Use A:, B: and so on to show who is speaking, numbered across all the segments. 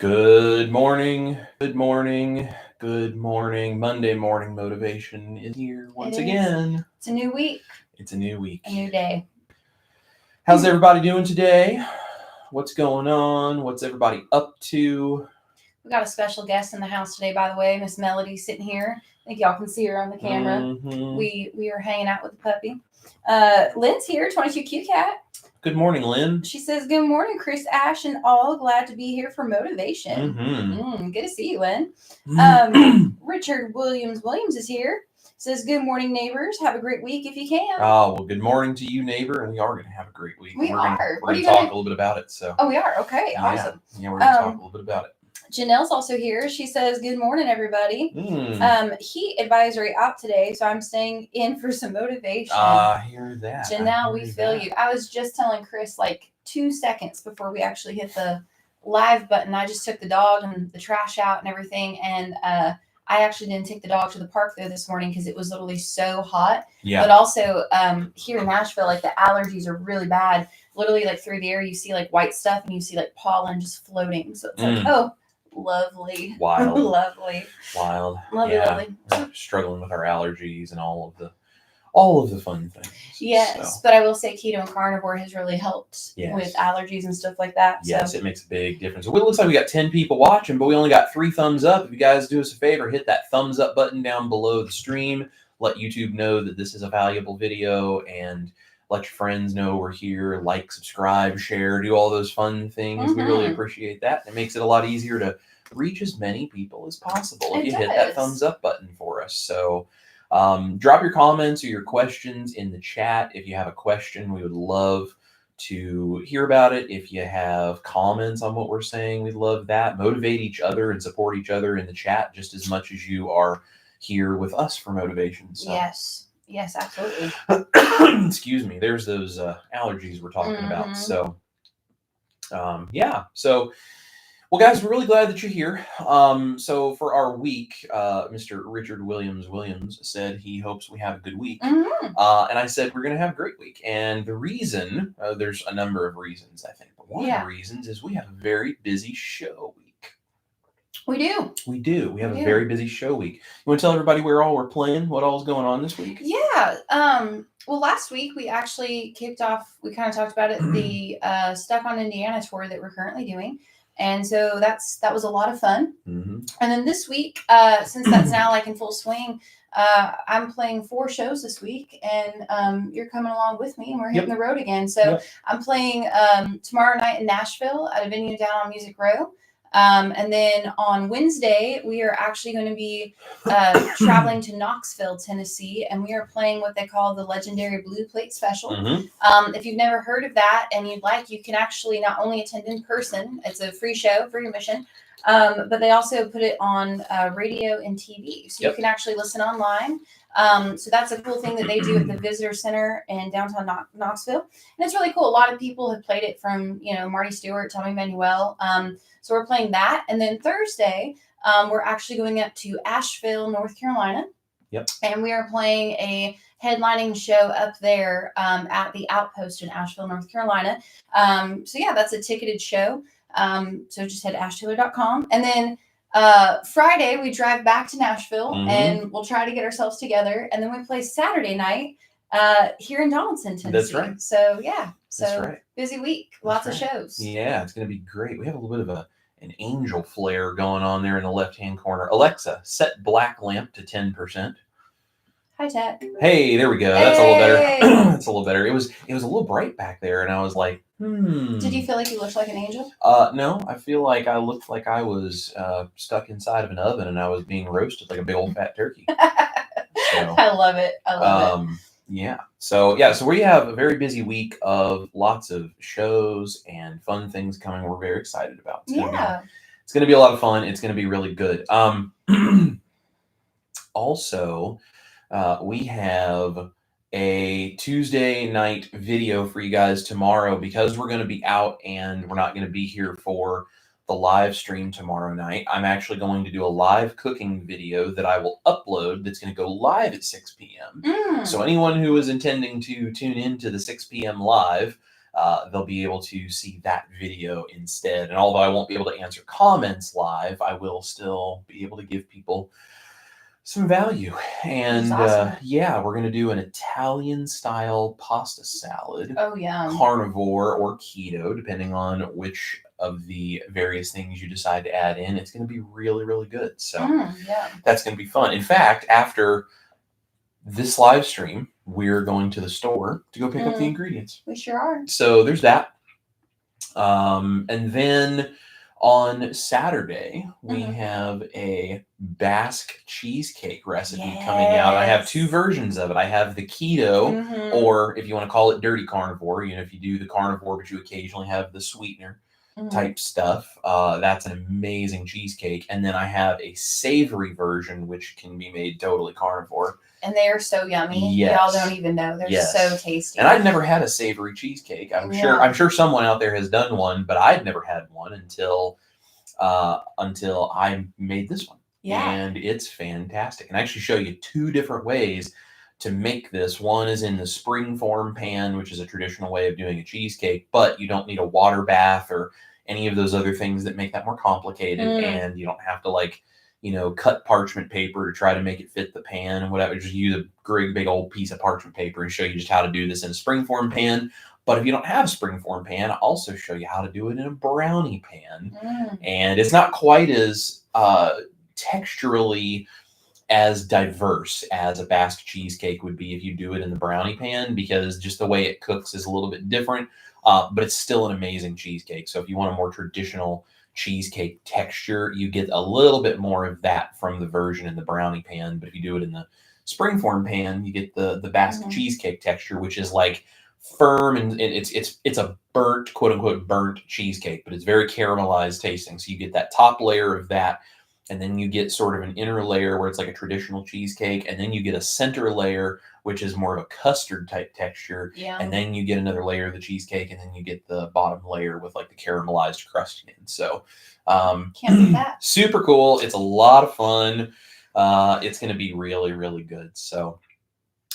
A: Good morning, good morning, good morning. Monday morning motivation is here once again.
B: It's a new week.
A: It's a new week.
B: A new day.
A: How's everybody doing today? What's going on? What's everybody up to?
B: We got a special guest in the house today, by the way. Miss Melody's sitting here. I think y'all can see her on the camera.
A: Mm-hmm.
B: We are hanging out with the puppy. Lynn's here, 22Q Cat.
A: Good morning, Lynn.
B: She says, good morning, Chris, Ash, and all. Glad to be here for motivation.
A: Mm-hmm.
B: Good to see you, Lynn. Richard Williams is here. Says, good morning, neighbors. Have a great week if you can.
A: Oh, well, good morning to you, neighbor, and we are going to have a great week.
B: We're
A: going to talk a little bit about it. So.
B: Oh, we are? Okay, awesome.
A: Yeah, we're going to talk a little bit about it.
B: Janelle's also here. She says, good morning, everybody. Heat advisory out today, so I'm staying in for some motivation.
A: I hear that.
B: Janelle, we feel you. I was just telling Chris 2 seconds before we actually hit the live button. I just took the dog and the trash out and everything, and I actually didn't take the dog to the park though this morning because it was literally so hot.
A: Yeah.
B: But also here in Nashville, the allergies are really bad. Literally through the air, you see white stuff and you see pollen just floating. So it's oh. Lovely.
A: Wild.
B: Lovely.
A: Wild.
B: Lovely.
A: We're struggling with our allergies and all of the fun things.
B: Yes, but I will say keto and carnivore has really helped with allergies and stuff like that.
A: Yes, it makes a big difference. Well, it looks like we got 10 people watching, but we only got 3 thumbs up. If you guys do us a favor, hit that thumbs up button down below the stream. Let YouTube know that this is a valuable video and let your friends know we're here. Like, subscribe, share, do all those fun things. We really appreciate that. It makes it a lot easier to reach as many people as possible if you hit that thumbs up button for us. So drop your comments or your questions in the chat. If you have a question, we would love to hear about it. If you have comments on what we're saying, we'd love that. Motivate each other and support each other in the chat just as much as you are here with us for motivation. So.
B: Yes, absolutely.
A: Excuse me. There's those allergies we're talking about. So, So, well, guys, we're really glad that you're here. So for our week, Mr. Richard Williams said he hopes we have a good week. And I said we're going to have a great week. And the reason, there's a number of reasons, I think. But one of the reasons is we have a very busy show week.
B: We do.
A: We have a very busy show week. You want to tell everybody where all we're playing, what all's going on this week?
B: Yeah. Well, last week we actually kicked off, we kind of talked about it, the Stuck on Indiana tour that we're currently doing. And so that was a lot of fun. And then this week, since that's now in full swing, I'm playing 4 shows this week, and you're coming along with me, and we're hitting the road again. So I'm playing tomorrow night in Nashville at a venue down on Music Row. And then on Wednesday, we are actually going to be traveling to Knoxville, Tennessee, and we are playing what they call the legendary Blue Plate Special. If you've never heard of that and you'd like, you can actually not only attend in person, it's a free show, free admission, but they also put it on radio and TV. So you can actually listen online. So that's a cool thing that they do at the Visitor Center in downtown Knoxville. And it's really cool. A lot of people have played it from, Marty Stewart, Tommy Manuel. So we're playing that. And then Thursday, we're actually going up to Asheville, North Carolina. And we are playing a headlining show up there at the Outpost in Asheville, North Carolina. That's a ticketed show. So just head to ashtaylor.com. And then Friday, we drive back to Nashville and we'll try to get ourselves together. And then we play Saturday night here in Donaldson, Tennessee.
A: That's right.
B: So, busy week. Lots of shows.
A: Yeah, it's going to be great. We have a little bit of an angel flare going on there in the left-hand corner. Alexa, set black lamp to 10%.
B: Hi, Ted.
A: Hey, there we go. That's a little better. That's a little better. It was a little bright back there, and I was like,
B: Did you feel like you looked like an angel?
A: No, I feel like I looked like I was stuck inside of an oven and I was being roasted like a big old fat turkey.
B: I love it.
A: So we have a very busy week of lots of shows and fun things coming. We're very excited about. It's going to be a lot of fun. It's going to be really good. Also, we have a Tuesday night video for you guys tomorrow because we're going to be out and we're not going to be here for the live stream tomorrow night. I'm actually going to do a live cooking video that I will upload that's going to go live at 6 p.m. So anyone who is intending to tune in to the 6 p.m. live, they'll be able to see that video instead. And although I won't be able to answer comments live, I will still be able to give people some value. And
B: awesome.
A: yeah, we're going to do an Italian style pasta salad.
B: Oh, yeah.
A: Carnivore or keto, depending on which of the various things you decide to add in. It's going to be really, really good. So
B: yeah,
A: that's going to be fun. In fact, after this live stream, we're going to the store to go pick up the ingredients.
B: We sure are.
A: So there's that. And then on Saturday, we have a Basque cheesecake recipe coming out. I have two versions of it. I have the keto, or if you want to call it dirty carnivore, if you do the carnivore, but you occasionally have the sweetener type stuff. That's an amazing cheesecake. And then I have a savory version, which can be made totally carnivore.
B: And they are so yummy.
A: Yes.
B: Y'all don't even know. They're so tasty.
A: And I'd never had a savory cheesecake. I'm sure someone out there has done one, but I'd never had one until I made this one.
B: Yeah.
A: And it's fantastic. And I actually show you two different ways to make this. One is in the spring form pan, which is a traditional way of doing a cheesecake, but you don't need a water bath or any of those other things that make that more complicated. And you don't have to cut parchment paper to try to make it fit the pan and whatever. Just use a great big old piece of parchment paper and show you just how to do this in a springform pan. But if you don't have a springform pan, I'll also show you how to do it in a brownie pan. And it's not quite as texturally as diverse as a Basque cheesecake would be if you do it in the brownie pan, because just the way it cooks is a little bit different. But it's still an amazing cheesecake. So if you want a more traditional cheesecake texture, you get a little bit more of that from the version in the brownie pan. But if you do it in the springform pan, you get the Basque cheesecake texture, which is like firm, and it's a burnt, quote unquote burnt cheesecake, but it's very caramelized tasting. So you get that top layer of that, and then you get sort of an inner layer where it's like a traditional cheesecake, and then you get a center layer which is more of a custard type texture.
B: Yeah.
A: And then you get another layer of the cheesecake, and then you get the bottom layer with like the caramelized crust in. So
B: can't beat that.
A: Super cool. It's a lot of fun. It's going to be really, really good. So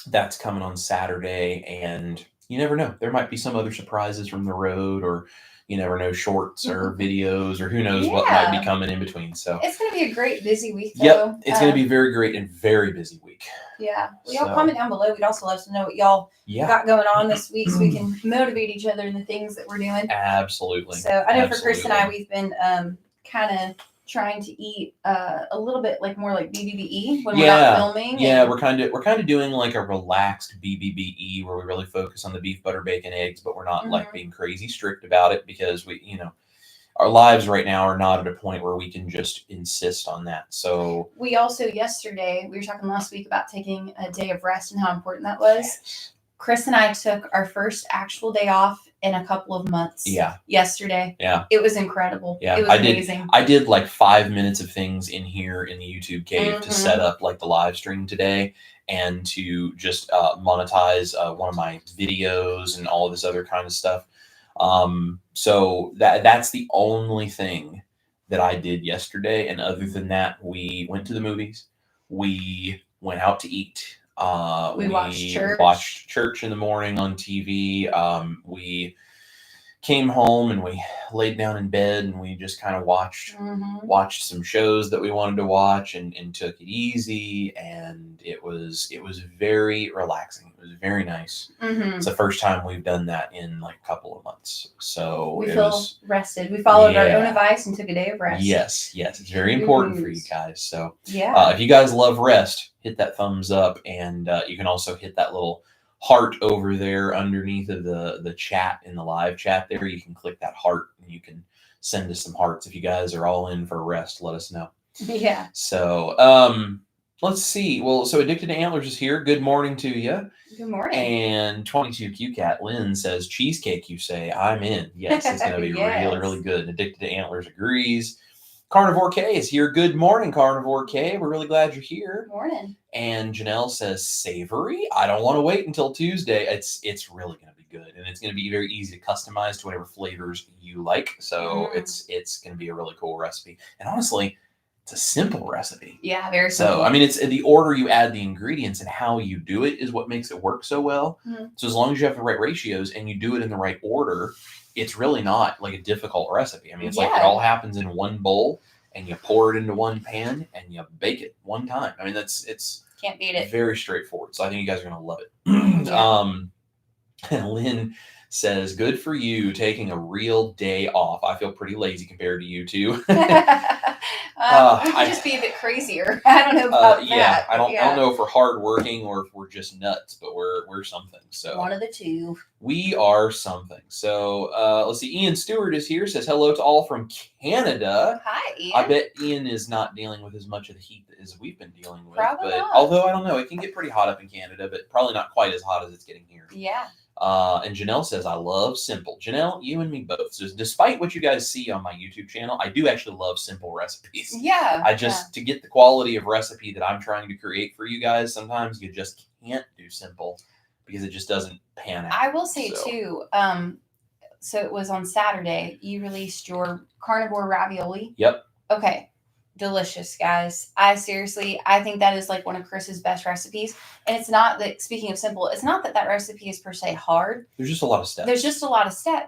A: that's coming on Saturday, and you never know. There might be some other surprises from the road, or you never know, shorts or videos, or who knows what might be coming in between. So
B: it's going to be a great busy week, though.
A: Yep, it's going to be very great and very busy week.
B: Yeah. Well, y'all comment down below. We'd also love to know what y'all got going on this week, so we can motivate each other in the things that we're doing.
A: Absolutely.
B: So I know for Chris and I, we've been kind of trying to eat a little bit more like BBBE when we're not filming.
A: Yeah, we're kind of doing like a relaxed BBBE where we really focus on the beef, butter, bacon, eggs, but we're not like being crazy strict about it, because we, our lives right now are not at a point where we can just insist on that. So
B: we also yesterday, we were talking last week about taking a day of rest and how important that was.
A: Yes.
B: Chris and I took our first actual day off in a couple of months.
A: Yeah.
B: Yesterday.
A: Yeah.
B: It was incredible.
A: Yeah.
B: It was amazing.
A: I did like 5 minutes of things in here in the YouTube cave to set up like the live stream today, and to just monetize one of my videos and all of this other kind of stuff. So that's the only thing that I did yesterday. And other than that, we went to the movies. We went out to eat. We watched church in the morning on TV. We came home and we laid down in bed, and we just kind of watched some shows that we wanted to watch, and took it easy. And it was very relaxing. It was very nice. It's the first time we've done that in like a couple of months. So
B: we feel rested. We followed our own advice and took a day of rest.
A: Yes. It's very important for you guys. So
B: yeah,
A: if you guys love rest, hit that thumbs up, and you can also hit that little heart over there underneath of the chat, in the live chat there. You can click that heart, and you can send us some hearts. If you guys are all in for rest, let us know.
B: Yeah.
A: So let's see. Well, so Addicted to Antlers is here. Good morning to you.
B: Good morning.
A: And 22Q Cat Lynn says, cheesecake, you say? I'm in. Yes, it's going to be really, really good. And Addicted to Antlers agrees. Carnivore K is here. Good morning, Carnivore K. We're really glad you're here.
B: Good morning.
A: And Janelle says, savory? I don't want to wait until Tuesday. It's really going to be good. And it's going to be very easy to customize to whatever flavors you like. So it's going to be a really cool recipe. And honestly, it's a simple recipe.
B: Yeah, very simple.
A: So, I mean, it's the order you add the ingredients and how you do it is what makes it work so well.
B: Mm-hmm.
A: So as long as you have the right ratios and you do it in the right order, it's really not like a difficult recipe. I mean, it's like it all happens in one bowl and you pour it into one pan and you bake it one time. I mean, it's
B: can't beat it.
A: Very straightforward. So I think you guys are going to love it. And Lynn says, good for you taking a real day off. I feel pretty lazy compared to you two.
B: We could just be a bit crazier. I don't know about that.
A: I don't know if we're hardworking or if we're just nuts, but we're something. So
B: one of the two.
A: We are something. So let's see. Ian Stewart is here. Says hello to all from Canada.
B: Hi, Ian.
A: I bet Ian is not dealing with as much of the heat as we've been dealing with.
B: Probably not.
A: Although I don't know, it can get pretty hot up in Canada, but probably not quite as hot as it's getting here.
B: Yeah.
A: And Janelle says, I love simple. Janelle, you and me both. So despite what you guys see on my YouTube channel, I do actually love simple recipes.
B: Yeah.
A: To get the quality of recipe that I'm trying to create for you guys, sometimes you just can't do simple because it just doesn't pan out.
B: I will say too, so it was on Saturday, you released your carnivore ravioli.
A: Yep.
B: Okay. Delicious, guys. I think that is like one of Chris's best recipes. And it's not that, speaking of simple, it's not that recipe is per se hard.
A: There's just a lot of steps.
B: It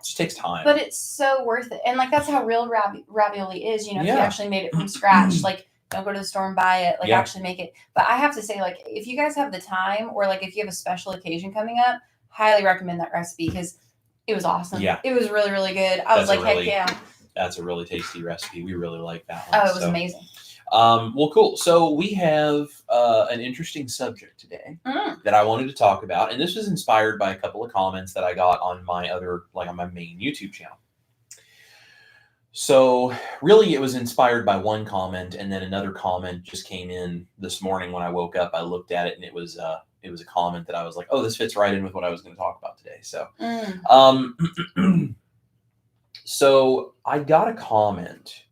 B: just takes time. But it's so worth it. And like, that's how real ravioli is, if you actually made it from scratch. Like, don't go to the store and buy it. Like, actually make it. But I have to say, like, if you guys have the time or like if you have a special occasion coming up, highly recommend that recipe because it was awesome. Yeah. It was really, really good. I was like, heck yeah.
A: That's a really tasty recipe. We really like that one.
B: Oh, it was amazing.
A: Well, cool. So we have an interesting subject today that I wanted to talk about. And this was inspired by a couple of comments that I got on my on my main YouTube channel. So really it was inspired by one comment, and then another comment just came in this morning when I woke up. I looked at it and it was a comment that I was like, oh, this fits right in with what I was going to talk about today. So, so I got a comment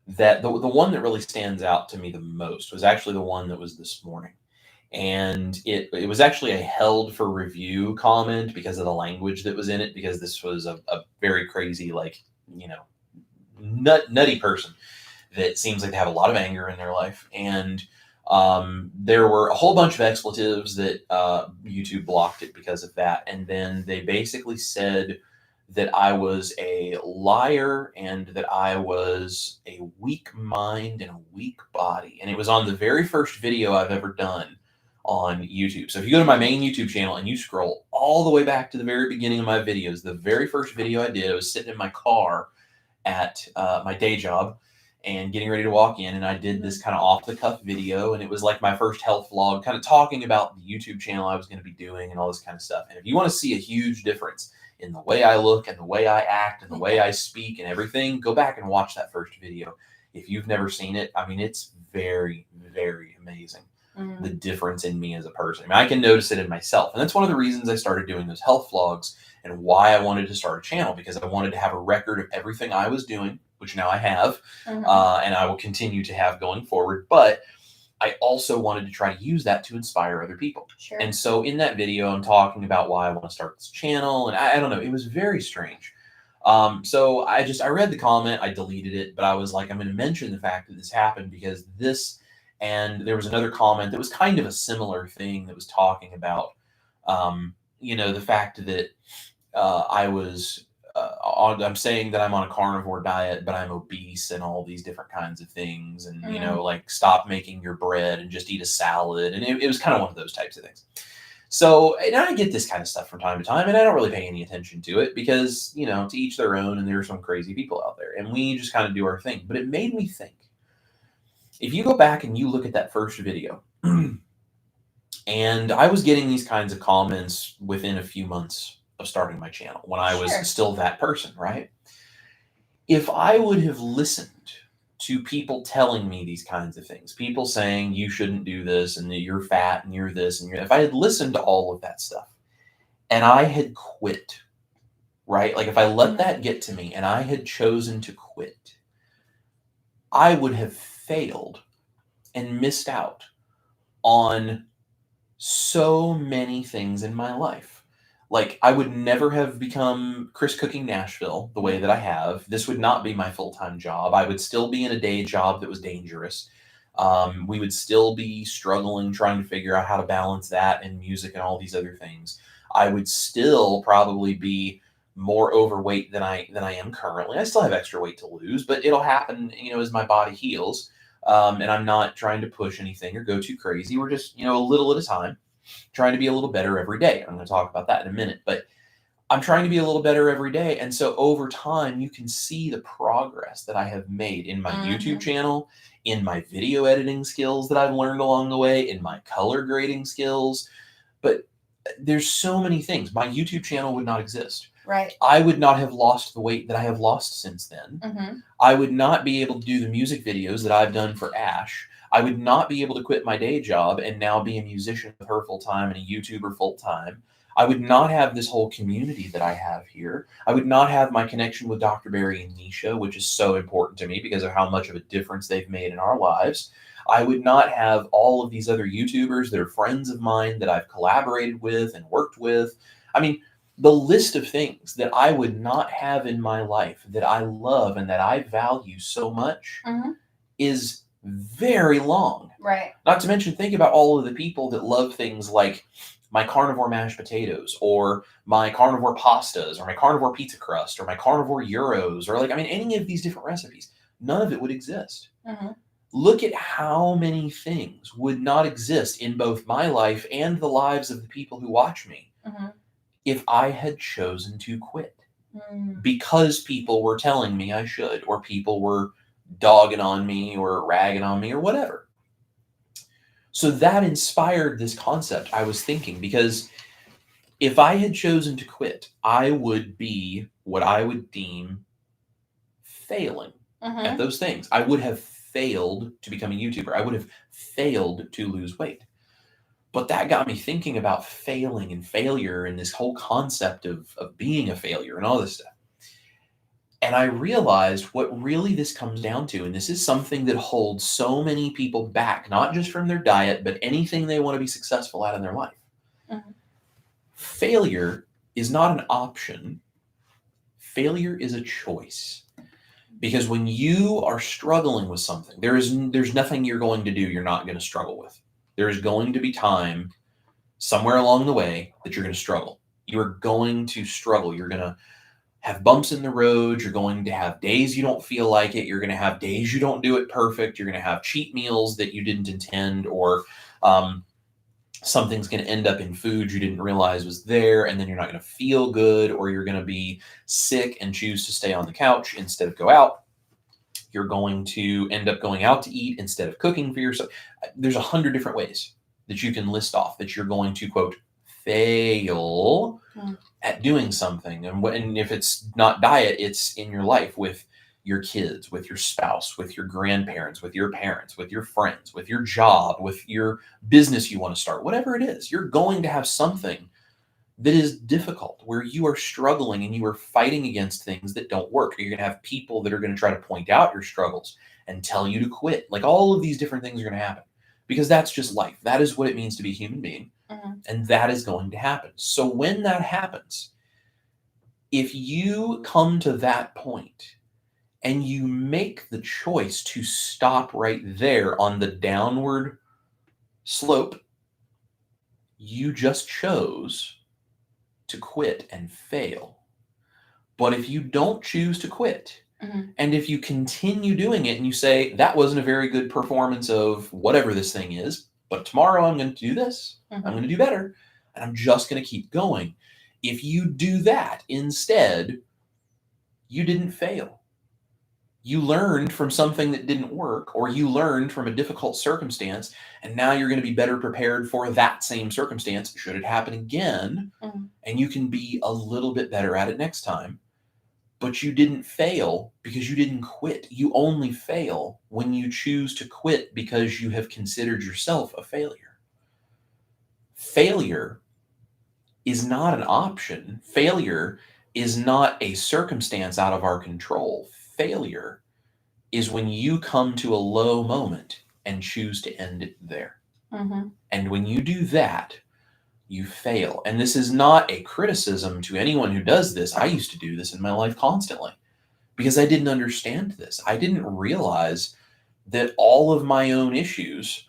A: that the one that really stands out to me the most was actually the one that was this morning. And it was actually a held for review comment because of the language that was in it, because this was a very crazy, nutty person that seems like they have a lot of anger in their life. And there were a whole bunch of expletives that YouTube blocked it because of that. And then they basically said that I was a liar and that I was a weak mind and a weak body. And it was on the very first video I've ever done on YouTube. So if you go to my main YouTube channel and you scroll all the way back to the very beginning of my videos, the very first video I did, I was sitting in my car at my day job and getting ready to walk in. And I did this kind of off the cuff video. And it was like my first health vlog, kind of talking about the YouTube channel I was going to be doing and all this kind of stuff. And if you want to see a huge difference in the way I look and the way I act and the way I speak and everything, go back and watch that first video. If you've never seen it, I mean, it's very, very amazing. The difference in me as a person. I mean, I can notice it in myself. And that's one of the reasons I started doing those health vlogs and why I wanted to start a channel, because I wanted to have a record of everything I was doing, which now I have, and I will continue to have going forward. But I also wanted to try to use that to inspire other people.
B: Sure.
A: And so in that video, I'm talking about why I want to start this channel. And I don't know, it was very strange. So I read the comment, I deleted it, but I was like, I'm going to mention the fact that this happened because this, and there was another comment that was kind of a similar thing that was talking about, the fact that I'm saying that I'm on a carnivore diet, but I'm obese and all these different kinds of things. And, like stop making your bread and just eat a salad. And it was kind of one of those types of things. So, and I get this kind of stuff from time to time, and I don't really pay any attention to it because, to each their own, and there are some crazy people out there and we just kind of do our thing. But it made me think, if you go back and you look at that first video, and I was getting these kinds of comments within a few months of starting my channel when I was still that person, right? If I would have listened to people telling me these kinds of things, people saying you shouldn't do this and that you're fat and you're this and if I had listened to all of that stuff and I had quit, right? Like if I let that get to me and I had chosen to quit, I would have failed and missed out on so many things in my life. Like, I would never have become Chris Cooking Nashville the way that I have. This would not be my full-time job. I would still be in a day job that was dangerous. We would still be struggling, trying to figure out how to balance that and music and all these other things. I would still probably be more overweight than I am currently. I still have extra weight to lose, but it'll happen, as my body heals. And I'm not trying to push anything or go too crazy. We're just, a little at a time, trying to be a little better every day. I'm going to talk about that in a minute, but I'm trying to be a little better every day. And so over time, you can see the progress that I have made in my YouTube channel, in my video editing skills that I've learned along the way, in my color grading skills. But there's so many things. My YouTube channel would not exist.
B: Right.
A: I would not have lost the weight that I have lost since then. I would not be able to do the music videos that I've done for Ash. I would not be able to quit my day job and now be a musician with her full time and a YouTuber full time. I would not have this whole community that I have here. I would not have my connection with Dr. Barry and Nisha, which is so important to me because of how much of a difference they've made in our lives. I would not have all of these other YouTubers that are friends of mine that I've collaborated with and worked with. I mean, the list of things that I would not have in my life that I love and that I value so much is very long.
B: Right.
A: Not to mention, think about all of the people that love things like my carnivore mashed potatoes or my carnivore pastas or my carnivore pizza crust or my carnivore gyros or any of these different recipes. None of it would exist. Look at how many things would not exist in both my life and the lives of the people who watch me if I had chosen to quit because people were telling me I should, or people were dogging on me or ragging on me or whatever. So that inspired this concept I was thinking, because if I had chosen to quit, I would be what I would deem failing at those things. I would have failed to become a YouTuber. I would have failed to lose weight. But that got me thinking about failing and failure and this whole concept of being a failure and all this stuff. And I realized what really this comes down to, and this is something that holds so many people back, not just from their diet, but anything they want to be successful at in their life. Failure is not an option. Failure is a choice. Because when you are struggling with something, there's nothing you're going to do you're not going to struggle with. There is going to be time somewhere along the way that you're going to struggle. You're going to struggle. You're going to have bumps in the road. You're going to have days you don't feel like it. You're going to have days you don't do it perfect. You're going to have cheat meals that you didn't intend, or something's going to end up in food you didn't realize was there, and then you're not going to feel good, or you're going to be sick and choose to stay on the couch instead of go out. You're going to end up going out to eat instead of cooking for yourself. There's 100 different ways that you can list off that you're going to, quote, fail at doing something. And if it's not diet, it's in your life with your kids, with your spouse, with your grandparents, with your parents, with your friends, with your job, with your business you want to start, whatever it is. You're going to have something that is difficult, where you are struggling and you are fighting against things that don't work. Or you're going to have people that are going to try to point out your struggles and tell you to quit. Like, all of these different things are going to happen, because that's just life. That is what it means to be a human being. And that is going to happen. So when that happens, if you come to that point and you make the choice to stop right there on the downward slope, you just chose to quit and fail. But if you don't choose to quit, and if you continue doing it and you say, that wasn't a very good performance of whatever this thing is, but tomorrow I'm going to do this, I'm going to do better, and I'm just going to keep going. If you do that instead, you didn't fail. You learned from something that didn't work, or you learned from a difficult circumstance, and now you're going to be better prepared for that same circumstance should it happen again, and you can be a little bit better at it next time. But you didn't fail because you didn't quit. You only fail when you choose to quit because you have considered yourself a failure. Failure is not an option. Failure is not a circumstance out of our control. Failure is when you come to a low moment and choose to end it there. And when you do that, you fail. And this is not a criticism to anyone who does this. I used to do this in my life constantly because I didn't understand this. I didn't realize that all of my own issues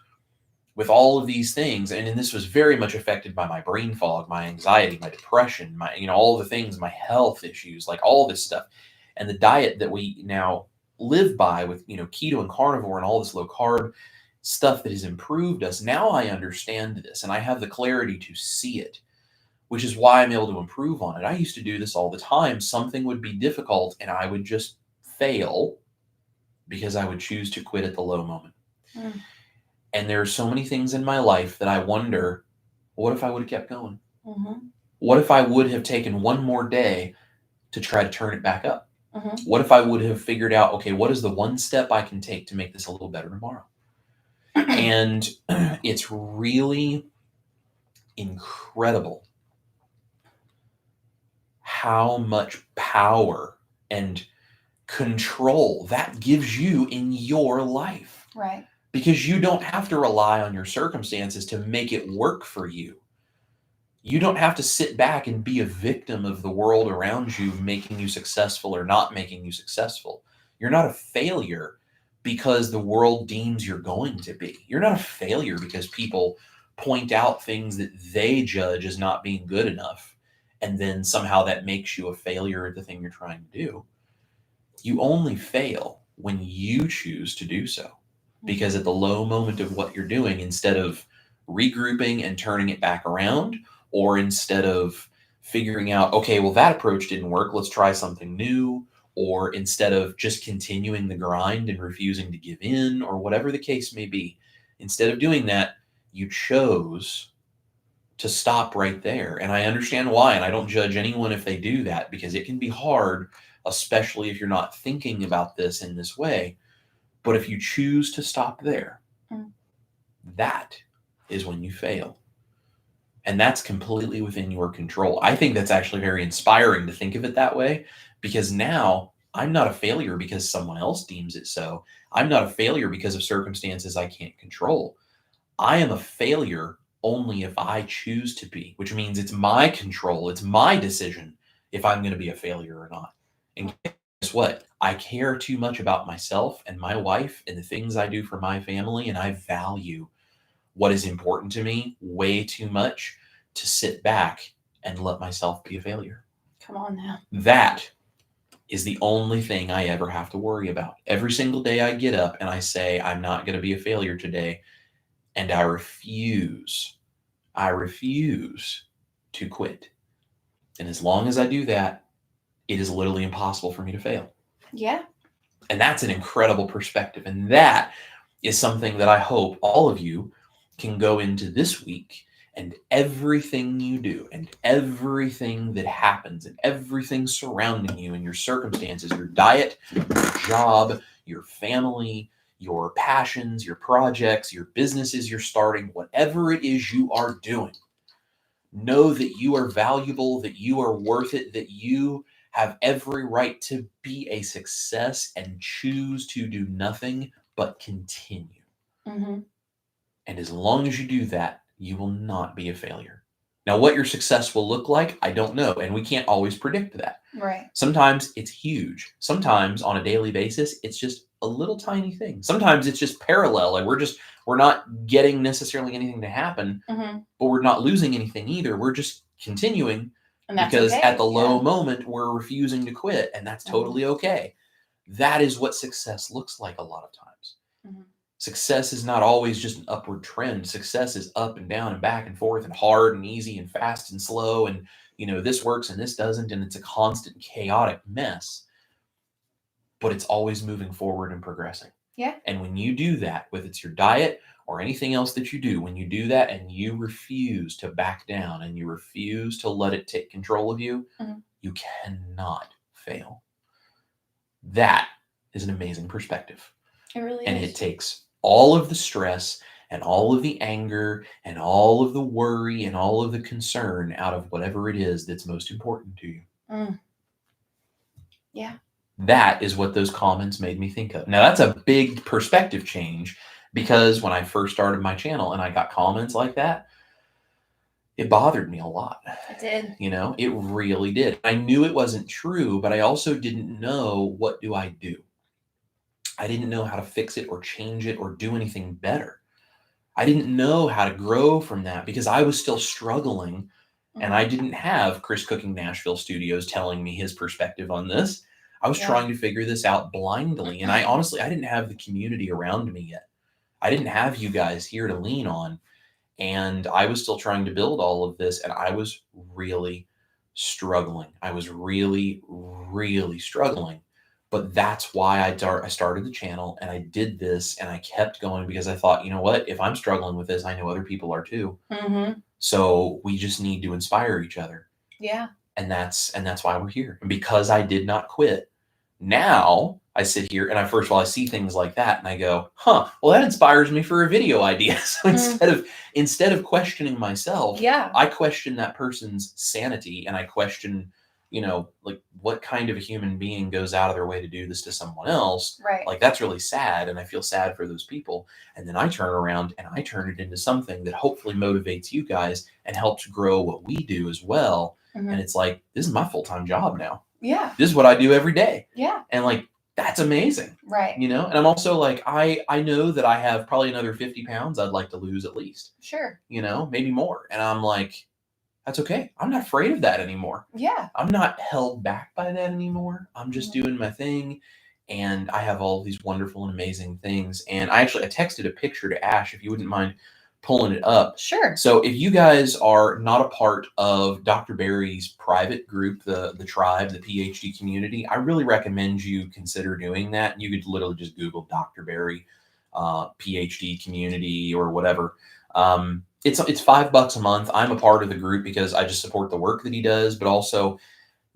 A: with all of these things, and this was very much affected by my brain fog, my anxiety, my depression, my, all the things, my health issues, like all this stuff. And the diet that we now live by with, keto and carnivore and all this low carb stuff that has improved us. Now I understand this and I have the clarity to see it, which is why I'm able to improve on it. I used to do this all the time. Something would be difficult and I would just fail because I would choose to quit at the low moment. Mm. And there are so many things in my life that I wonder, what if I would have kept going? Mm-hmm. What if I would have taken one more day to try to turn it back up? Mm-hmm. What if I would have figured out, okay, what is the one step I can take to make this a little better tomorrow? And it's really incredible how much power and control that gives you in your life.
B: Right.
A: Because you don't have to rely on your circumstances to make it work for you. You don't have to sit back and be a victim of the world around you making you successful or not making you successful. You're not a failure because the world deems you're going to be. You're not a failure because people point out things that they judge as not being good enough, and then somehow that makes you a failure at the thing you're trying to do. You only fail when you choose to do so. Because at the low moment of what you're doing, instead of regrouping and turning it back around, or instead of figuring out, okay, well, that approach didn't work, let's try something new, or instead of just continuing the grind and refusing to give in, or whatever the case may be, instead of doing that, you chose to stop right there. And I understand why, and I don't judge anyone if they do that, because it can be hard, especially if you're not thinking about this in this way. But if you choose to stop there, that is when you fail. And that's completely within your control. I think that's actually very inspiring to think of it that way, because now I'm not a failure because someone else deems it so. I'm not a failure because of circumstances I can't control. I am a failure only if I choose to be, which means it's my control. It's my decision if I'm going to be a failure or not. And guess what? I care too much about myself and my wife and the things I do for my family, and I value what is important to me way too much to sit back and let myself be a failure.
B: Come on now.
A: That is the only thing I ever have to worry about. Every single day I get up and I say, I'm not going to be a failure today, and I refuse to quit. And as long as I do that, it is literally impossible for me to fail.
B: Yeah.
A: And that's an incredible perspective. And that is something that I hope all of you can go into this week, and everything you do and everything that happens and everything surrounding you and your circumstances, your diet, your job, your family, your passions, your projects, your businesses you're starting, whatever it is you are doing, know that you are valuable, that you are worth it, that you have every right to be a success, and choose to do nothing but continue. Mm-hmm. And as long as you do that, you will not be a failure. Now, what your success will look like, I don't know. And we can't always predict that.
B: Right.
A: Sometimes it's huge. Sometimes on a daily basis, it's just a little tiny thing. Sometimes it's just parallel. And we're not getting necessarily anything to happen, mm-hmm. but we're not losing anything either. We're just continuing. And that's because okay. At the low moment, we're refusing to quit, and that's totally okay. That is what success looks like a lot of times. Mm-hmm. Success is not always just an upward trend. Success is up and down and back and forth and hard and easy and fast and slow. And, this works and this doesn't. And it's a constant chaotic mess. But it's always moving forward and progressing.
B: Yeah. And
A: when you do that, whether it's your diet or anything else that you do, when you do that and you refuse to back down and you refuse to let it take control of you, mm-hmm. you cannot fail. That is an amazing perspective.
B: It really
A: and
B: is.
A: It takes all of the stress and all of the anger and all of the worry and all of the concern out of whatever it is that's most important to you.
B: Mm. Yeah.
A: That is what those comments made me think of. Now, that's a big perspective change, because when I first started my channel and I got comments like that, it bothered me a lot.
B: It did.
A: You know, it really did. I knew it wasn't true, but I also didn't know, what do I do? I didn't know how to fix it or change it or do anything better. I didn't know how to grow from that because I was still struggling, and I didn't have Chris Cooking Nashville Studios telling me his perspective on this. I was trying to figure this out blindly, and I didn't have the community around me yet. I didn't have you guys here to lean on, and I was still trying to build all of this, and I was really struggling. I was really, really struggling. But that's why I started the channel, and I did this, and I kept going because I thought, you know what? If I'm struggling with this, I know other people are too. So we just need to inspire each other.
B: Yeah.
A: And that's why we're here. And because I did not quit, now I sit here and I see things like that and I go, well, that inspires me for a video idea. So instead of questioning myself, I question that person's sanity, and I question, like, what kind of a human being goes out of their way to do this to someone else?
B: Right.
A: Like, that's really sad, and I feel sad for those people. And then I turn around and I turn it into something that hopefully motivates you guys and helps grow what we do as well. And it's like, this is my full-time job now.
B: Yeah.
A: This is what I do every day.
B: Yeah.
A: And like, that's amazing.
B: Right.
A: And I'm also like, I know that I have probably another 50 pounds I'd like to lose at least.
B: Sure.
A: Maybe more. And I'm like, that's okay. I'm not afraid of that anymore.
B: Yeah.
A: I'm not held back by that anymore. I'm just doing my thing. And I have all these wonderful and amazing things. And I texted a picture to Ash, if you wouldn't mind pulling it up.
B: Sure.
A: So if you guys are not a part of Dr. Barry's private group, the tribe, the PhD community, I really recommend you consider doing that. You could literally just Google Dr. Barry PhD community or whatever. It's $5 a month. I'm a part of the group because I just support the work that he does, but also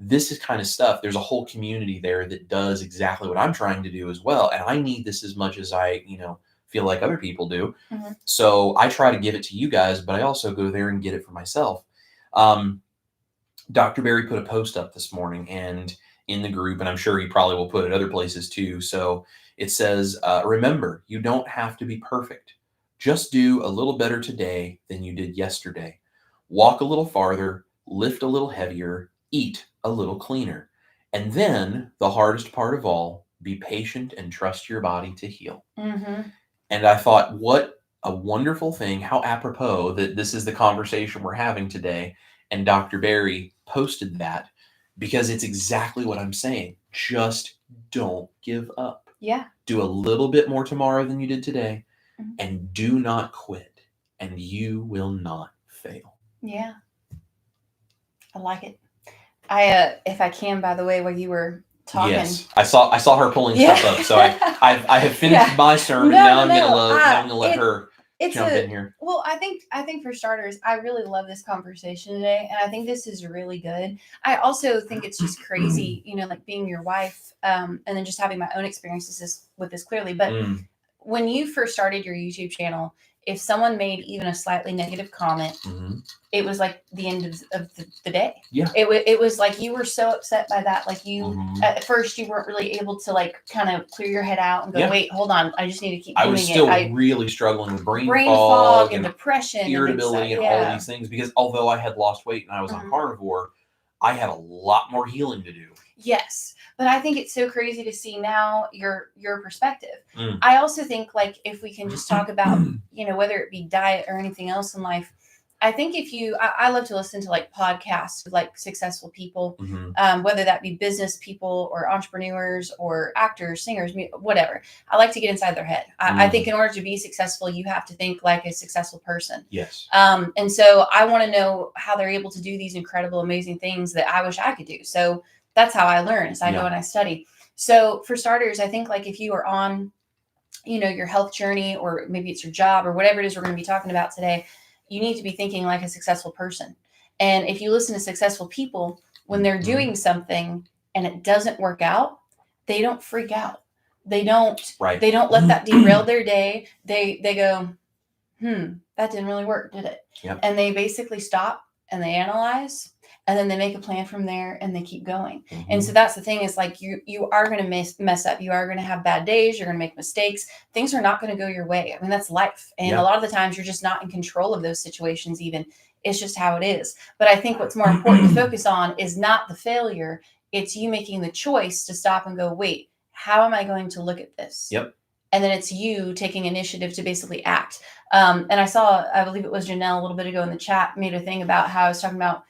A: this is kind of stuff. There's a whole community there that does exactly what I'm trying to do as well. And I need this as much as I, feel like other people do. So I try to give it to you guys, but I also go there and get it for myself. Dr. Barry put a post up this morning and in the group, and I'm sure he probably will put it other places too. So it says, remember, you don't have to be perfect. Just do a little better today than you did yesterday. Walk a little farther, lift a little heavier, eat a little cleaner. And then the hardest part of all, be patient and trust your body to heal. And I thought, what a wonderful thing, how apropos that this is the conversation we're having today. And Dr. Barry posted that because it's exactly what I'm saying. Just don't give up.
B: Yeah.
A: Do a little bit more tomorrow than you did today, and do not quit, and you will not fail.
B: Yeah. I like it. If I can, by the way, while you were talking.
A: Yes, I saw her pulling stuff up, so I have finished my sermon. Now I'm gonna let her jump in here.
B: Well, I think for starters, I really love this conversation today, and I think this is really good. I also think it's just crazy, like being your wife, and then just having my own experiences with this clearly. But when you first started your YouTube channel, if someone made even a slightly negative comment, it was like the end of the day.
A: Yeah.
B: It was like you were so upset by that. Like you, at first you weren't really able to like kind of clear your head out and go, wait, hold on. I just need to keep doing it.
A: I was still really struggling with brain
B: fog and depression,
A: irritability and all these things, because although I had lost weight and I was on carnivore, I had a lot more healing to do.
B: Yes. But I think it's so crazy to see now your perspective. I also think, like, if we can just talk about, whether it be diet or anything else in life, I think I love to listen to like podcasts with like successful people, whether that be business people or entrepreneurs or actors, singers, whatever. I like to get inside their head. I think in order to be successful, you have to think like a successful person.
A: Yes.
B: And so I want to know how they're able to do these incredible, amazing things that I wish I could do. So that's how I learn, is I go and I study. So for starters, I think like if you are on, your health journey, or maybe it's your job or whatever it is we're going to be talking about today, you need to be thinking like a successful person. And if you listen to successful people, when they're doing something and it doesn't work out, they don't freak out. They don't let that derail their day. They go, that didn't really work, did it?
A: Yep.
B: And they basically stop and they analyze, and then they make a plan from there and they keep going. And so that's the thing, is like you are going to mess up. You are going to have bad days. You're going to make mistakes. Things are not going to go your way. I mean, that's life. And a lot of the times you're just not in control of those situations even. It's just how it is. But I think what's more important to focus on is not the failure. It's you making the choice to stop and go, wait, how am I going to look at this?
A: Yep.
B: And then it's you taking initiative to basically act. And I believe it was Janelle a little bit ago in the chat, made a thing about how I was talking about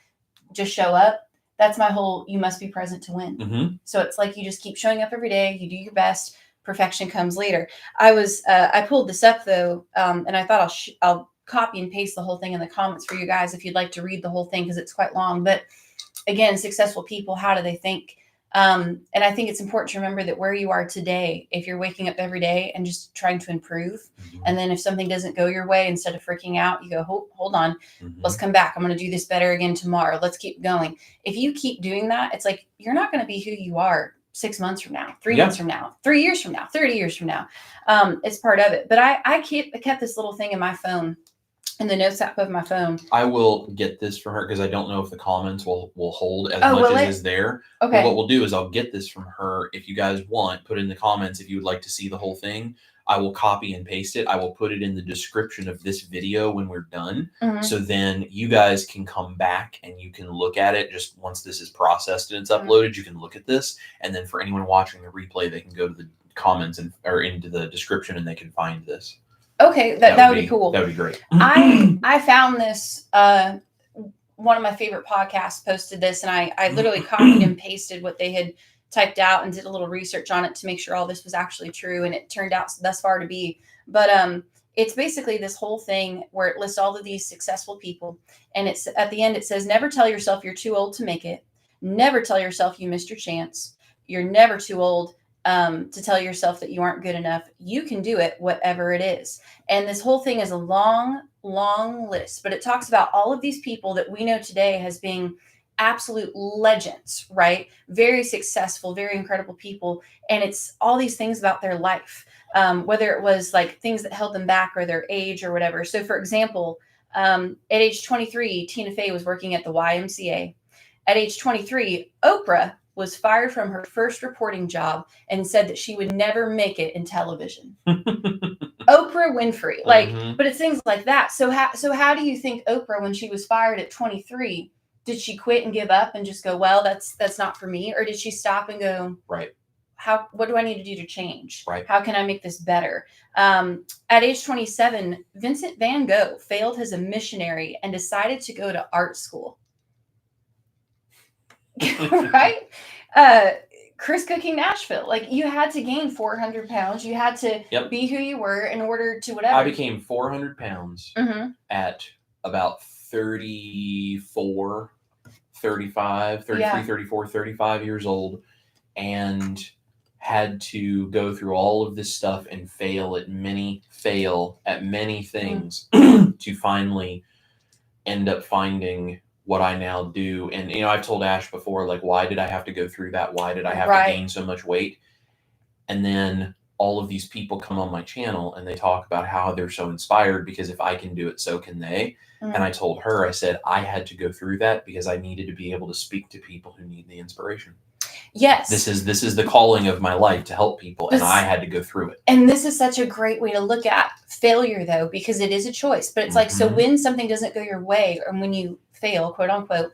B: just show up. That's my whole, you must be present to win.
A: Mm-hmm.
B: So it's like you just keep showing up every day. You do your best. Perfection comes later. I pulled this up though, and I thought I'll copy and paste the whole thing in the comments for you guys if you'd like to read the whole thing because it's quite long. But again, successful people, how do they think? And I think it's important to remember that where you are today, if you're waking up every day and just trying to improve, and then if something doesn't go your way, instead of freaking out, you go, hold on, let's come back. I'm going to do this better again tomorrow. Let's keep going. If you keep doing that, it's like, you're not going to be who you are 6 months from now, 3 months from now, 3 years from now, 30 years from now. It's part of it. But I kept this little thing in my phone, in the notes app of my phone.
A: I will get this from her because I don't know if the comments will hold as much as is there.
B: Okay.
A: But what we'll do is I'll get this from her. If you guys want, put in the comments if you would like to see the whole thing. I will copy and paste it. I will put it in the description of this video when we're done. So then you guys can come back and you can look at it. Just once this is processed and it's uploaded, you can look at this. And then for anyone watching the replay, they can go to the comments or into the description and they can find this.
B: Okay, that would be cool.
A: That would be great.
B: I found this, one of my favorite podcasts posted this, and I literally copied and pasted what they had typed out and did a little research on it to make sure all this was actually true, and it turned out thus far to be. But it's basically this whole thing where it lists all of these successful people, and it's at the end it says, never tell yourself you're too old to make it. Never tell yourself you missed your chance. You're never too old to tell yourself that you aren't good enough. You can do it, whatever it is. And this whole thing is a long, long list, but it talks about all of these people that we know today as being absolute legends, right? Very successful, very incredible people. And it's all these things about their life, whether it was like things that held them back or their age or whatever. So for example, at age 23, Tina Fey was working at the YMCA. At age 23, Oprah was fired from her first reporting job and said that she would never make it in television. Oprah Winfrey, but it's things like that. So how do you think Oprah, when she was fired at 23, did she quit and give up and just go, well, that's not for me? Or did she stop and go,
A: right,
B: what do I need to do to change?
A: Right.
B: How can I make this better? At age 27, Vincent Van Gogh failed as a missionary and decided to go to art school. Right? Chris Cooking Nashville. Like, you had to gain 400 pounds. You had to be who you were in order to whatever.
A: I became 400 pounds at about 34, 35, 33, 34, 35 years old, and had to go through all of this stuff and fail at many things to finally end up finding what I now do. And, you know, I've told Ash before, like, why did I have to go through that? Why did I have to gain so much weight? And then all of these people come on my channel and they talk about how they're so inspired because if I can do it, so can they. And I told her, I said, I had to go through that because I needed to be able to speak to people who need the inspiration.
B: Yes.
A: This is the calling of my life, to help people. And I had to go through it. And
B: this is such a great way to look at failure, though, because it is a choice. But it's like, so when something doesn't go your way, or when you fail, quote unquote,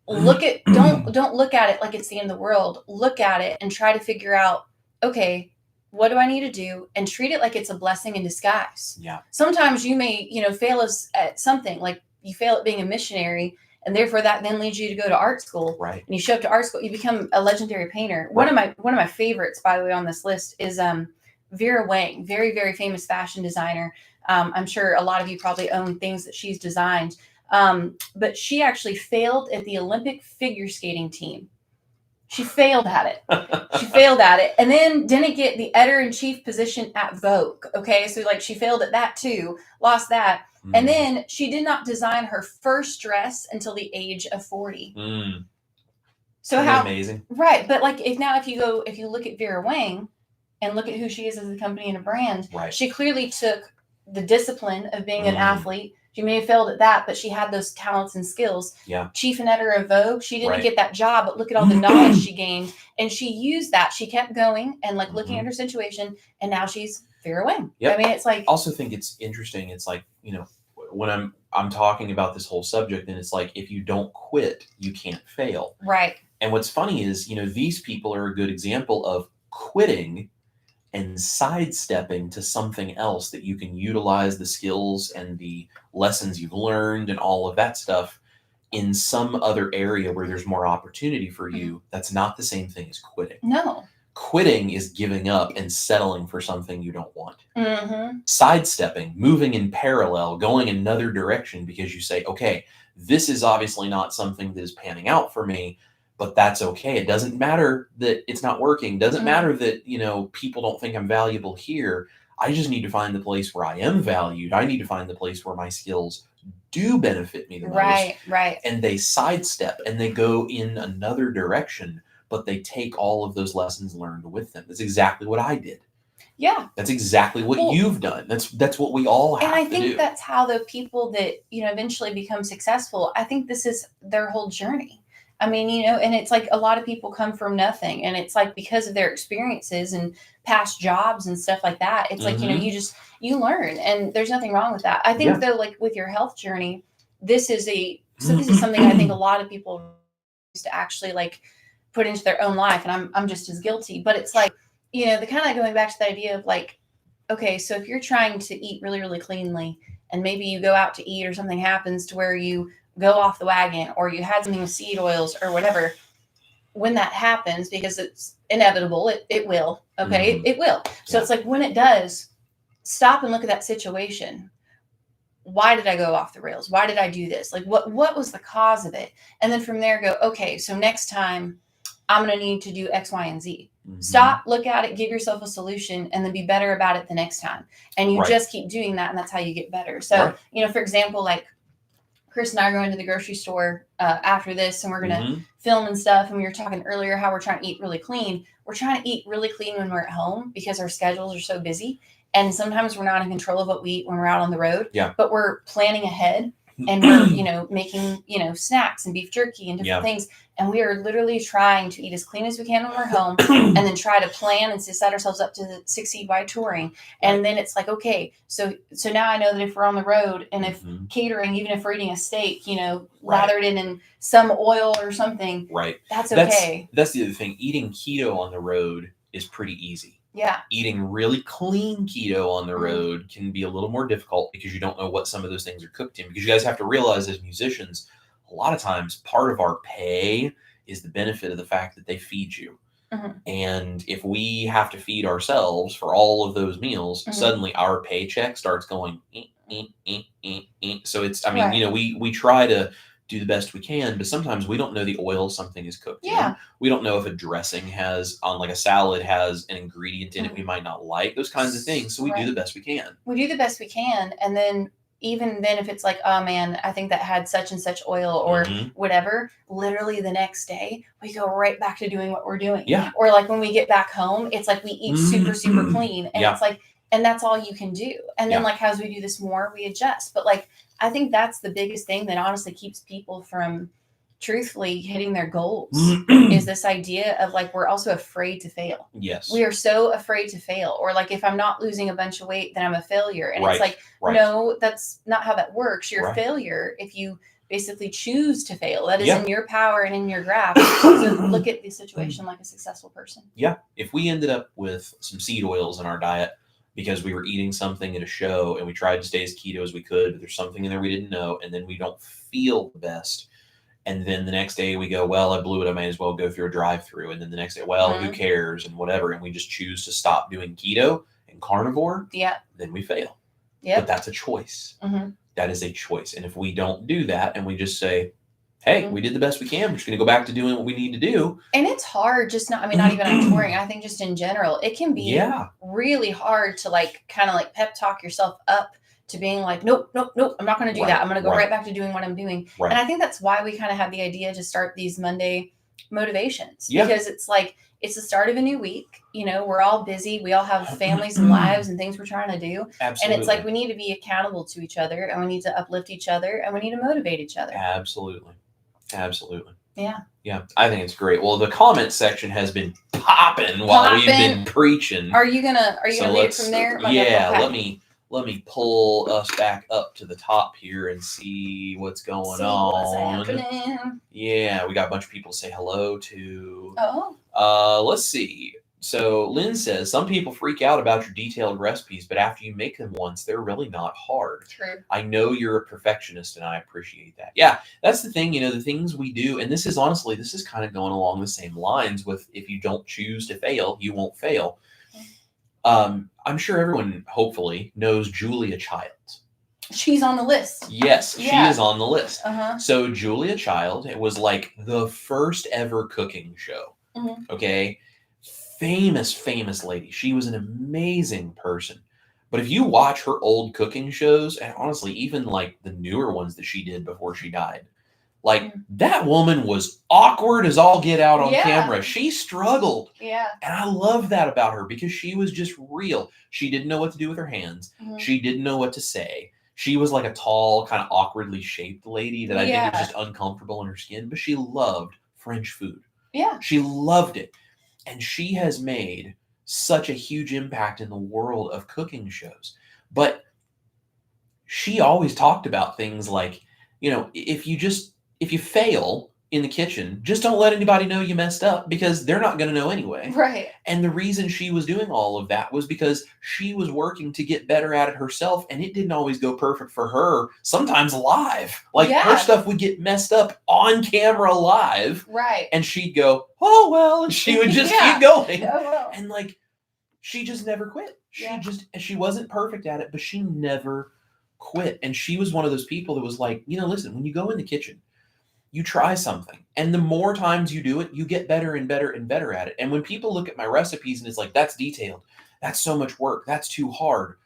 B: look at, don't look at it like it's the end of the world. Look at it and try to figure out, okay, what do I need to do? And treat it like it's a blessing in disguise.
A: Yeah.
B: Sometimes you may, fail at something, like you fail at being a missionary, and therefore that then leads you to go to art school.
A: Right.
B: And you show up to art school, you become a legendary painter.
A: Right.
B: One of my favorites, by the way, on this list is Vera Wang, very, very famous fashion designer. I'm sure a lot of you probably own things that she's designed. But she actually failed at the Olympic figure skating team. She failed at it. And then didn't get the editor-in-chief position at Vogue. Okay. So like she failed at that too, lost that. And then she did not design her first dress until the age of 40. So how
A: amazing.
B: Right. But like if you look at Vera Wang and look at who she is as a company and a brand, she clearly took the discipline of being an athlete. She may have failed at that, but she had those talents and skills.
A: Yeah.
B: Chief and editor of Vogue. She didn't get that job, but look at all the knowledge she gained. And she used that. She kept going and like looking at her situation. And now she's Vera Wang.
A: Yep.
B: I mean, it's like.
A: I also think it's interesting. It's like, when I'm talking about this whole subject, and it's like, if you don't quit, you can't fail.
B: Right.
A: And what's funny is, these people are a good example of quitting and sidestepping to something else that you can utilize the skills and the lessons you've learned and all of that stuff in some other area where there's more opportunity for you. That's not the same thing as quitting.
B: No.
A: Quitting is giving up and settling for something you don't want.
B: Mm-hmm.
A: Sidestepping, moving in parallel, going another direction because you say, okay, this is obviously not something that is panning out for me, but that's okay. It doesn't matter that it's not working. It doesn't matter that, people don't think I'm valuable here. I just need to find the place where I am valued. I need to find the place where my skills do benefit me the most.
B: Right.
A: And they sidestep and they go in another direction, but they take all of those lessons learned with them. That's exactly what I did.
B: Yeah.
A: That's exactly what you've done. That's what we all have to do.
B: And I think that's how the people that, eventually become successful, I think this is their whole journey. I mean, and it's like a lot of people come from nothing, and it's like because of their experiences and past jobs and stuff like that, it's like, you learn, and there's nothing wrong with that. I think though, like with your health journey, this is something I think a lot of people used to actually like put into their own life. And I'm just as guilty, but it's like, the kind of going back to the idea of like, okay, so if you're trying to eat really, really cleanly, and maybe you go out to eat or something happens to where you go off the wagon, or you had something with seed oils or whatever, when that happens, because it's inevitable, it will. Okay. It will. So it's like, when it does, stop and look at that situation. Why did I go off the rails? Why did I do this? Like, what was the cause of it? And then from there go, okay, so next time I'm going to need to do X, Y, and Z. Stop, look at it, give yourself a solution, and then be better about it the next time. And you just keep doing that, and that's how you get better. So, for example, like Chris and I are going to the grocery store after this, and we're going to film and stuff. And we were talking earlier how we're trying to eat really clean. We're trying to eat really clean when we're at home because our schedules are so busy. And sometimes we're not in control of what we eat when we're out on the road. Yeah. But we're planning ahead, and we're, making, snacks and beef jerky and different things. And we are literally trying to eat as clean as we can when we're home, and then try to plan and set ourselves up to succeed by touring. And then it's like, okay, so now I know that if we're on the road, and if catering, even if we're eating a steak, lathered in some oil or something, that's okay.
A: That's the other thing. Eating keto on the road is pretty easy.
B: Yeah.
A: Eating really clean keto on the road can be a little more difficult because you don't know what some of those things are cooked in. Because you guys have to realize, as musicians, a lot of times part of our pay is the benefit of the fact that they feed you. And if we have to feed ourselves for all of those meals, suddenly our paycheck starts going. So it's, I mean, we try to do the best we can, but sometimes we don't know the oil something is cooked in. We don't know if a dressing has, on like a salad, has an ingredient in it we might not like, those kinds of things. So we do the best we can.
B: We do the best we can. And then even then, if it's like, oh man, I think that had such and such oil or whatever, literally the next day we go right back to doing what we're doing.
A: Yeah.
B: Or like when we get back home, it's like we eat super, super clean. And it's like, and that's all you can do. And then like, as we do this more, we adjust. But like, I think that's the biggest thing that honestly keeps people from truthfully hitting their goals is this idea of like, we're also afraid to fail.
A: Yes.
B: We are so afraid to fail. Or like, if I'm not losing a bunch of weight, then I'm a failure. And it's like, no, that's not how that works. You're a failure if you basically choose to fail. That is in your power and in your grasp. So look at the situation like a successful person.
A: Yeah. If we ended up with some seed oils in our diet because we were eating something at a show and we tried to stay as keto as we could, but there's something in there we didn't know, and then we don't feel the best. And then the next day we go, well, I blew it. I may as well go through a drive-through. And then the next day, well, who cares and whatever. And we just choose to stop doing keto and carnivore.
B: Yeah.
A: Then we fail.
B: Yeah.
A: But that's a choice. That is a choice. And if we don't do that and we just say, hey, we did the best we can, we're just going to go back to doing what we need to do.
B: And it's hard, just not even on touring. I think just in general, it can be really hard to like, kind of like pep talk yourself up to being like, nope, I'm not going to do that. I'm going to go right back to doing what I'm doing. And I think that's why we kind of had the idea to start these Monday motivations, because it's like, it's the start of a new week. We're all busy. We all have families and lives and things we're trying to do.
A: Absolutely.
B: And it's like, we need to be accountable to each other, and we need to uplift each other, and we need to motivate each other.
A: Absolutely.
B: Yeah.
A: I think it's great. Well, the comment section has been popping while we've been preaching.
B: Are you gonna read it from there?
A: Let me Let me pull us back up to the top here and see what's going on.
B: What's happening.
A: Yeah, we got a bunch of people to say hello to.
B: Oh.
A: Let's see. So Lynn says, some people freak out about your detailed recipes, but after you make them once, they're really not hard.
B: True.
A: I know you're a perfectionist, and I appreciate that. Yeah, that's the thing, the things we do, and this is kind of going along the same lines with if you don't choose to fail, you won't fail. I'm sure everyone, hopefully, knows Julia Childs.
B: She's on the list.
A: Yes, she is on the list.
B: Uh-huh.
A: So Julia Child, it was like the first ever cooking show.
B: Mm-hmm.
A: Okay. Famous lady. She was an amazing person. But if you watch her old cooking shows, and honestly, even like the newer ones that she did before she died, like that woman was awkward as all get out on camera. She struggled.
B: Yeah.
A: And I love that about her because she was just real. She didn't know what to do with her hands. Mm-hmm. She didn't know what to say. She was like a tall, kind of awkwardly shaped lady that I think was just uncomfortable in her skin, but she loved French food.
B: Yeah.
A: She loved it. And she has made such a huge impact in the world of cooking shows. But she always talked about things like, if you fail in the kitchen, just don't let anybody know you messed up because they're not going to know anyway.
B: Right.
A: And the reason she was doing all of that was because she was working to get better at it herself. And it didn't always go perfect for her, sometimes live. Like her stuff would get messed up on camera live.
B: Right.
A: And she'd go, oh, well, and she would just keep going.
B: Oh, well.
A: And like, she just never quit. She wasn't perfect at it, but she never quit. And she was one of those people that was like, listen, when you go in the kitchen, you try something, and the more times you do it, you get better and better and better at it. And when people look at my recipes and it's like, that's detailed, that's so much work, that's too hard.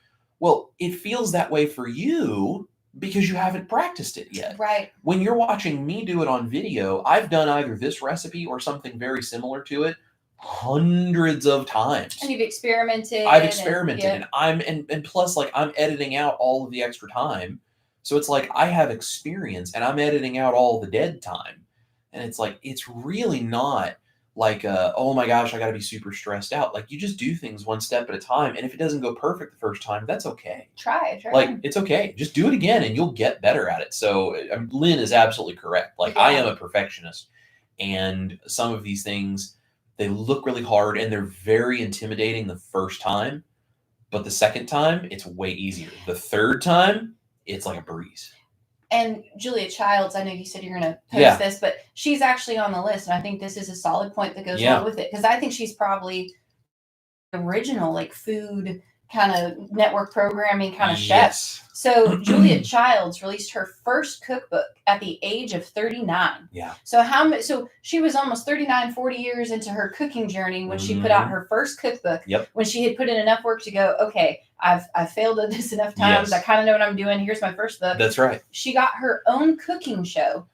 A: Well, it feels that way for you because you haven't practiced it yet.
B: Right.
A: When you're watching me do it on video, I've done either this recipe or something very similar to it hundreds of times.
B: And you've experimented.
A: I've experimented, and plus, like, I'm editing out all of the extra time. So it's like I have experience and I'm editing out all the dead time. And it's like, it's really not like, oh my gosh, I got to be super stressed out. Like, you just do things one step at a time. And if it doesn't go perfect the first time, that's okay.
B: Try.
A: Like, it's okay. Just do it again and you'll get better at it. So Lynn is absolutely correct. Like, I am a perfectionist. And some of these things, they look really hard and they're very intimidating the first time. But the second time, it's way easier. The third time, it's like a breeze.
B: And Julia Childs, I know you said you're going to post this, but she's actually on the list. And I think this is a solid point that goes along with it. Because I think she's probably original, like food kind of network programming kind of chef. So Julia Childs released her first cookbook at the age of 39.
A: Yeah.
B: So she was almost 39, 40 years into her cooking journey when she put out her first cookbook.
A: Yep.
B: When she had put in enough work to go, okay, I've failed at this enough times.
A: Yes.
B: I kind of know what I'm doing. Here's my first book.
A: That's right.
B: She got her own cooking show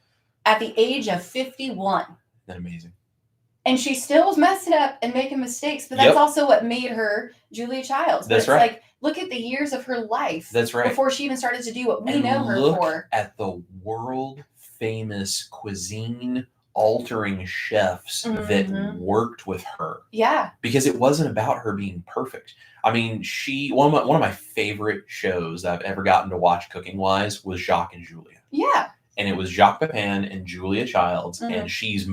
B: at the age of 51.
A: Isn't that amazing?
B: And she still was messing up and making mistakes, but that's also what made her Julia Childs. But
A: That's right.
B: Like, look at the years of her life.
A: That's right.
B: Before she even started to do what we know her
A: look
B: for.
A: At the world famous cuisine altering chefs that worked with her.
B: Yeah.
A: Because it wasn't about her being perfect. I mean, one of my favorite shows that I've ever gotten to watch cooking wise was Jacques and Julia.
B: Yeah.
A: And it was Jacques Pepin and Julia Childs. And she's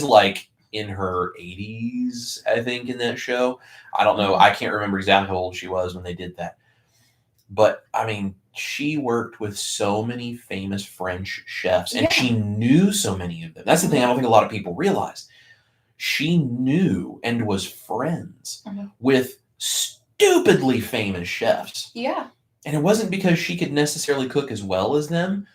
A: like in her 80s, I think, in that show. I don't know. I can't remember exactly how old she was when they did that. But, I mean, she worked with so many famous French chefs, and she knew so many of them. That's the thing I don't think a lot of people realize. She knew and was friends with stupidly famous chefs.
B: Yeah.
A: And it wasn't because she could necessarily cook as well as them.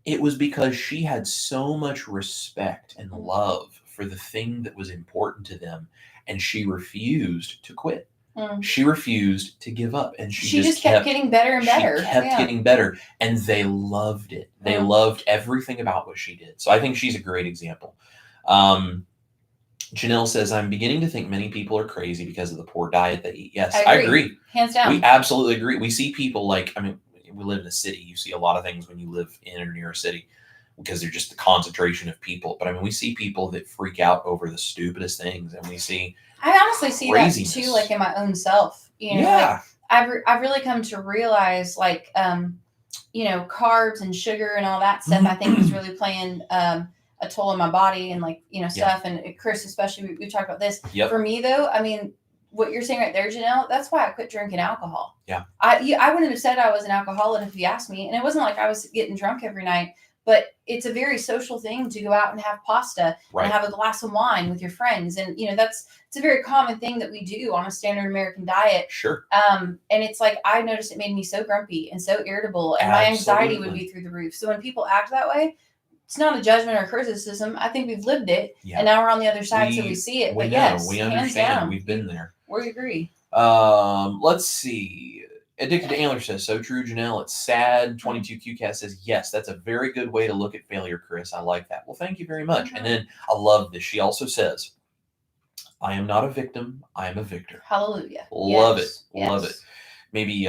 A: It was because she had so much respect and love for the thing that was important to them, and she refused to quit. She refused to give up, and she just kept
B: getting better and better.
A: She kept getting better, and they loved it. They loved everything about what she did. So I think she's a great example. Janelle says, I'm beginning to think many people are crazy because of the poor diet they eat. Yes, I agree.
B: Hands down.
A: We absolutely agree. We see people we live in a city. You see a lot of things when you live in or near a city because they're just the concentration of people. But we see people that freak out over the stupidest things, and we see
B: I honestly see
A: craziness.
B: that too, like in my own self. I've really come to realize, like, carbs and sugar and all that stuff, I think is really playing a toll on my body and, like, stuff. And Chris, especially, we talked about this.
A: Yep.
B: For me, though, I mean, what you're saying right there, Janelle, that's why I quit drinking alcohol.
A: Yeah.
B: I wouldn't have said I was an alcoholic if you asked me. And it wasn't like I was getting drunk every night, but it's a very social thing to go out and have pasta and have a glass of wine with your friends. And, it's a very common thing that we do on a standard American diet.
A: Sure.
B: And it's like, I noticed it made me so grumpy and so irritable, and my anxiety would be through the roof. So when people act that way, it's not a judgment or criticism. I think we've lived it, and now we're on the other side, so we see it. But yes,
A: we
B: hands
A: understand.
B: down,
A: We've been there.
B: We agree.
A: Let's see. Addicted to Antler says, so true, Janelle. It's sad. 22QCast says, yes, that's a very good way to look at failure, Chris. I like that. Well, thank you very much. And then I love this. She also says, I am not a victim. I am a victor.
B: Hallelujah.
A: Love it. Love it. Maybe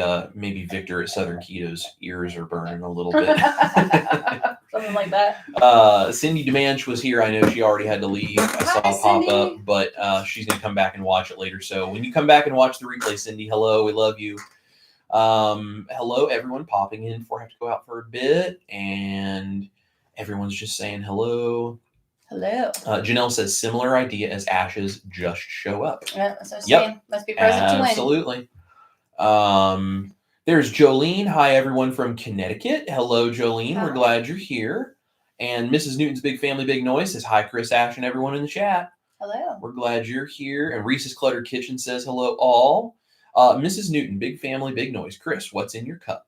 A: Victor at Southern Keto's ears are burning a little bit.
B: Something like that.
A: Cindy Demanch was here. I know she already had to leave. I saw it pop up, but she's going to come back and watch it later. So when you come back and watch the replay, Cindy, hello. We love you. Hello, everyone popping in before I have to go out for a bit. And everyone's just saying hello.
B: Hello.
A: Janelle says, similar idea as Ashes, just show up.
B: Yeah, that's what I'm saying. Must be present to win.
A: Absolutely. There's Jolene. Hi, everyone from Connecticut. Hello, Jolene. Hi. We're glad you're here. And Mrs. Newton's Big Family Big Noise says, hi, Chris, Ash, and everyone in the chat.
B: Hello.
A: We're glad you're here. And Reese's Cluttered Kitchen says, hello, all. Mrs. Newton, Big Family Big Noise. Chris, what's in your cup?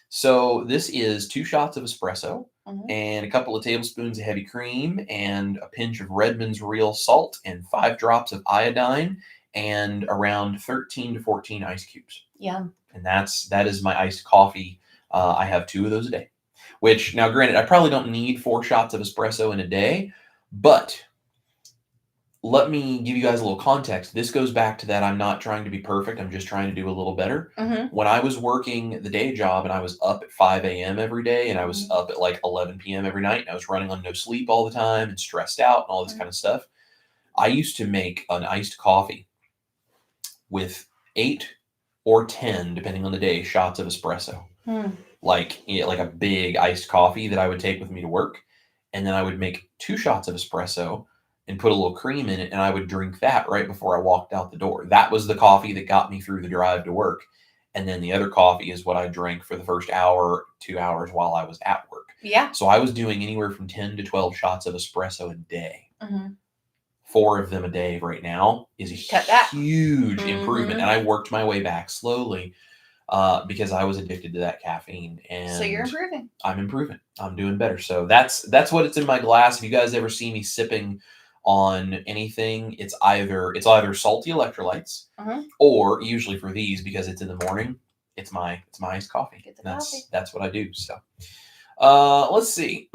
A: So this is 2 shots of espresso and a couple of tablespoons of heavy cream and a pinch of Redmond's real salt and 5 drops of iodine and around 13 to 14 ice cubes.
B: Yeah.
A: And that is my iced coffee. I have 2 of those a day, which now granted, I probably don't need 4 shots of espresso in a day, but let me give you guys a little context. This goes back to that I'm not trying to be perfect. I'm just trying to do a little better. When I was working the day job and I was up at 5 a.m. every day and I was up at like 11 p.m. every night and I was running on no sleep all the time and stressed out and all this kind of stuff, I used to make an iced coffee with 8 or 10, depending on the day, shots of espresso. Like a big iced coffee that I would take with me to work. And then I would make 2 shots of espresso and put a little cream in it, and I would drink that right before I walked out the door. That was the coffee that got me through the drive to work. And then the other coffee is what I drank for the first hour, 2 hours while I was at work.
B: Yeah.
A: So I was doing anywhere from 10 to 12 shots of espresso a day. 4 of them a day right now is a huge improvement. And I worked my way back slowly because I was addicted to that caffeine. And
B: so you're improving.
A: I'm improving. I'm doing better. So that's what it's in my glass. If you guys ever see me sipping on anything, it's either salty electrolytes or usually for these, because it's in the morning, it's my iced coffee.
B: Get the coffee.
A: That's what I do. So let's see.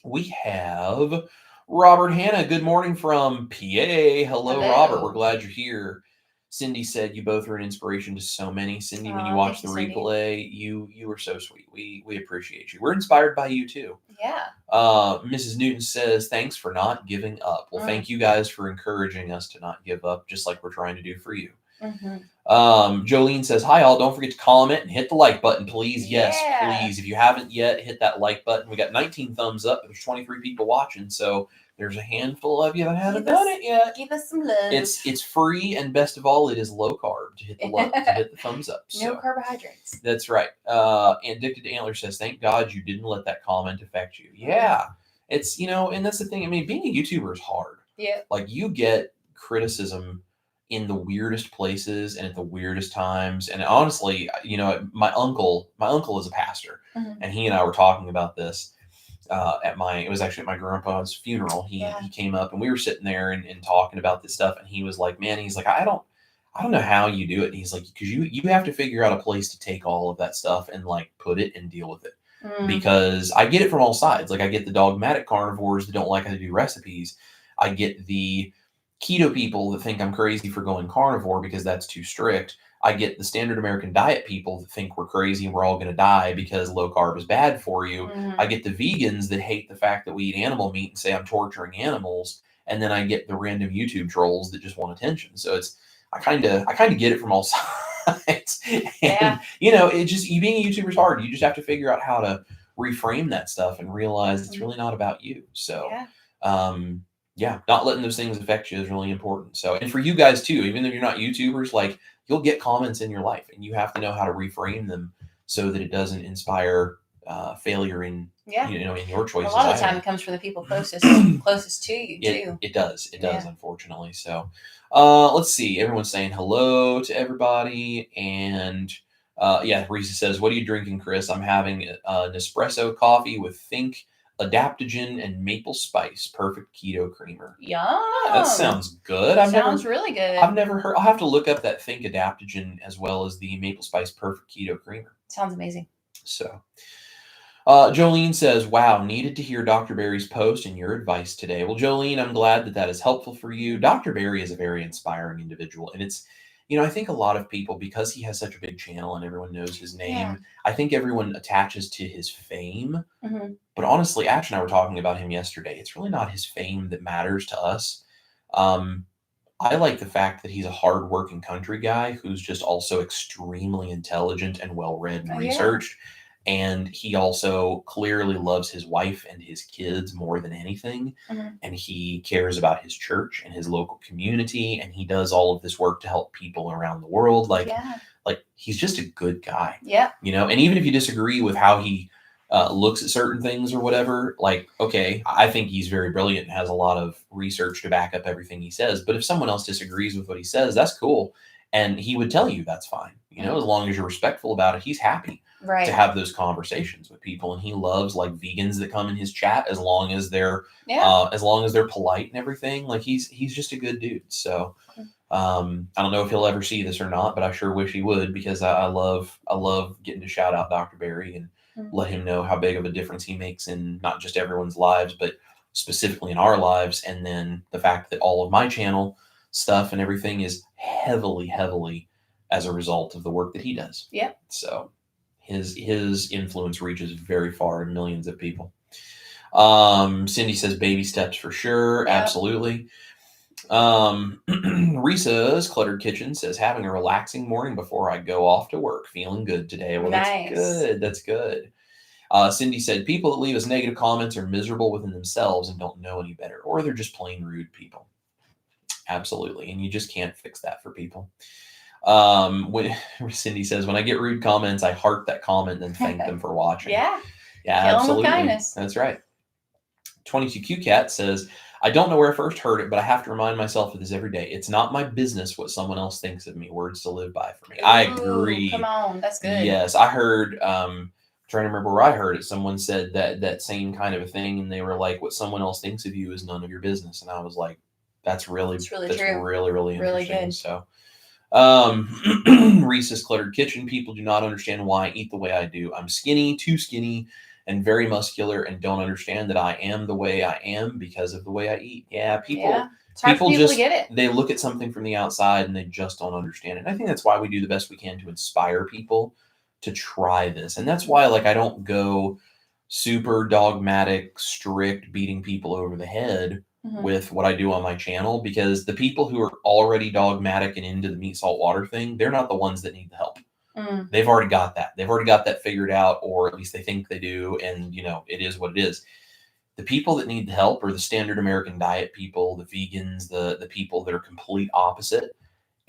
A: We have Robert Hanna. Good morning from PA. Hello, Robert. We're glad you're here. Cindy said you both are an inspiration to so many. Cindy, when you watch the replay, you are so sweet. We appreciate you. We're inspired by you too.
B: Yeah.
A: Mrs. Newton says, thanks for not giving up. Well, thank you guys for encouraging us to not give up, just like we're trying to do for you. Jolene says, hi all, don't forget to comment and hit the like button, please. Yes, please. If you haven't yet, hit that like button. We got 19 thumbs up. There's 23 people watching, so there's a handful of you that haven't done it yet.
B: Give us some love.
A: It's free, and best of all, it is low carb to hit the thumbs up. So.
B: No carbohydrates.
A: That's right. Addicted to Antler says, thank God you didn't let that comment affect you. Yeah. It's, and that's the thing. I mean, being a YouTuber is hard.
B: Yeah.
A: Like, you get criticism in the weirdest places and at the weirdest times. And honestly, my uncle is a pastor, and he and I were talking about this it was actually at my grandpa's funeral. He came up and we were sitting there and talking about this stuff. And he was like, man, he's like, I don't know how you do it. And he's like, because you have to figure out a place to take all of that stuff and like put it and deal with it. Because I get it from all sides. Like, I get the dogmatic carnivores that don't like how to do recipes. I get the keto people that think I'm crazy for going carnivore because that's too strict. I get the standard American diet people that think we're crazy and we're all going to die because low carb is bad for you. I get the vegans that hate the fact that we eat animal meat and say I'm torturing animals. And then I get the random YouTube trolls that just want attention. So I kind of get it from all sides. right.
B: Yeah.
A: And, it just, you being a YouTuber is hard. You just have to figure out how to reframe that stuff and realize it's really not about you. So, not letting those things affect you is really important. So, and for you guys too, even if you're not YouTubers, like, you'll get comments in your life and you have to know how to reframe them so that it doesn't inspire failure in in your choices.
B: A lot of the time it comes from the people closest to you too.
A: It does, unfortunately. So let's see, everyone's saying hello to everybody. And Reese says, what are you drinking, Chris? I'm having an espresso coffee with Think adaptogen and maple spice, perfect keto creamer.
B: Yum.
A: That sounds good.
B: Sounds really good.
A: I've never heard. I'll have to look up that Think adaptogen as well as the maple spice perfect keto creamer.
B: Sounds amazing.
A: So Jolene says, wow, needed to hear Dr. Barry's post and your advice today. Well, Jolene, I'm glad that is helpful for you. Dr. Barry is a very inspiring individual. And it's, I think a lot of people, because he has such a big channel and everyone knows his name, I think everyone attaches to his fame. Mm-hmm. But honestly, Ash and I were talking about him yesterday. It's really not his fame that matters to us. I like the fact that he's a hardworking country guy who's just also extremely intelligent and well-read and researched. And he also clearly loves his wife and his kids more than anything. Mm-hmm. And he cares about his church and his local community. And he does all of this work to help people around the world. Like he's just a good guy.
B: Yeah.
A: And even if you disagree with how he looks at certain things or whatever, okay, I think he's very brilliant and has a lot of research to back up everything he says. But if someone else disagrees with what he says, that's cool. And he would tell you that's fine. As long as you're respectful about it, he's happy to have those conversations with people. And he loves vegans that come in his chat as long as they're polite and everything. He's just a good dude. So I don't know if he'll ever see this or not, but I sure wish he would, because I love getting to shout out Dr. Barry and let him know how big of a difference he makes in not just everyone's lives, but specifically in our lives. And then the fact that all of my channel stuff and everything is heavily as a result of the work that he does.
B: Yep.
A: So his influence reaches very far in millions of people. Cindy says baby steps for sure. Yep. Absolutely. Risa's Cluttered Kitchen says, having a relaxing morning before I go off to work. Feeling good today. Well,
B: nice.
A: That's good. Cindy said, people that leave us negative comments are miserable within themselves and don't know any better, or they're just plain rude people. Absolutely. And you just can't fix that for people. When Cindy says, when I get rude comments, I heart that comment and thank them for watching.
B: Yeah.
A: Absolutely.
B: With kindness.
A: That's right. 22Q Cat says, I don't know where I first heard it, but I have to remind myself of this every day. It's not my business what someone else thinks of me. Words to live by for me. I agree.
B: Come on. That's good.
A: Yes. I heard, trying to remember where I heard it. Someone said that same kind of a thing. And they were like, what someone else thinks of you is none of your business. And I was like, that's really
B: true.
A: Really interesting.
B: Really good.
A: So, Reese's Cluttered Kitchen, people do not understand why I eat the way I do. I'm skinny, too skinny, and very muscular, and don't understand that I am the way I am because of the way I eat. Yeah, people just
B: to get it.
A: They look at something from the outside and they just don't understand it. And I think that's why we do the best we can to inspire people to try this. And that's why I don't go super dogmatic, strict, beating people over the head with what I do on my channel, because the people who are already dogmatic and into the meat, salt, water thing, they're not the ones that need the help. They've already got that. They've already got that figured out, or at least they think they do. And, it is what it is. The people that need the help are the standard American diet people, the vegans, the people that are complete opposite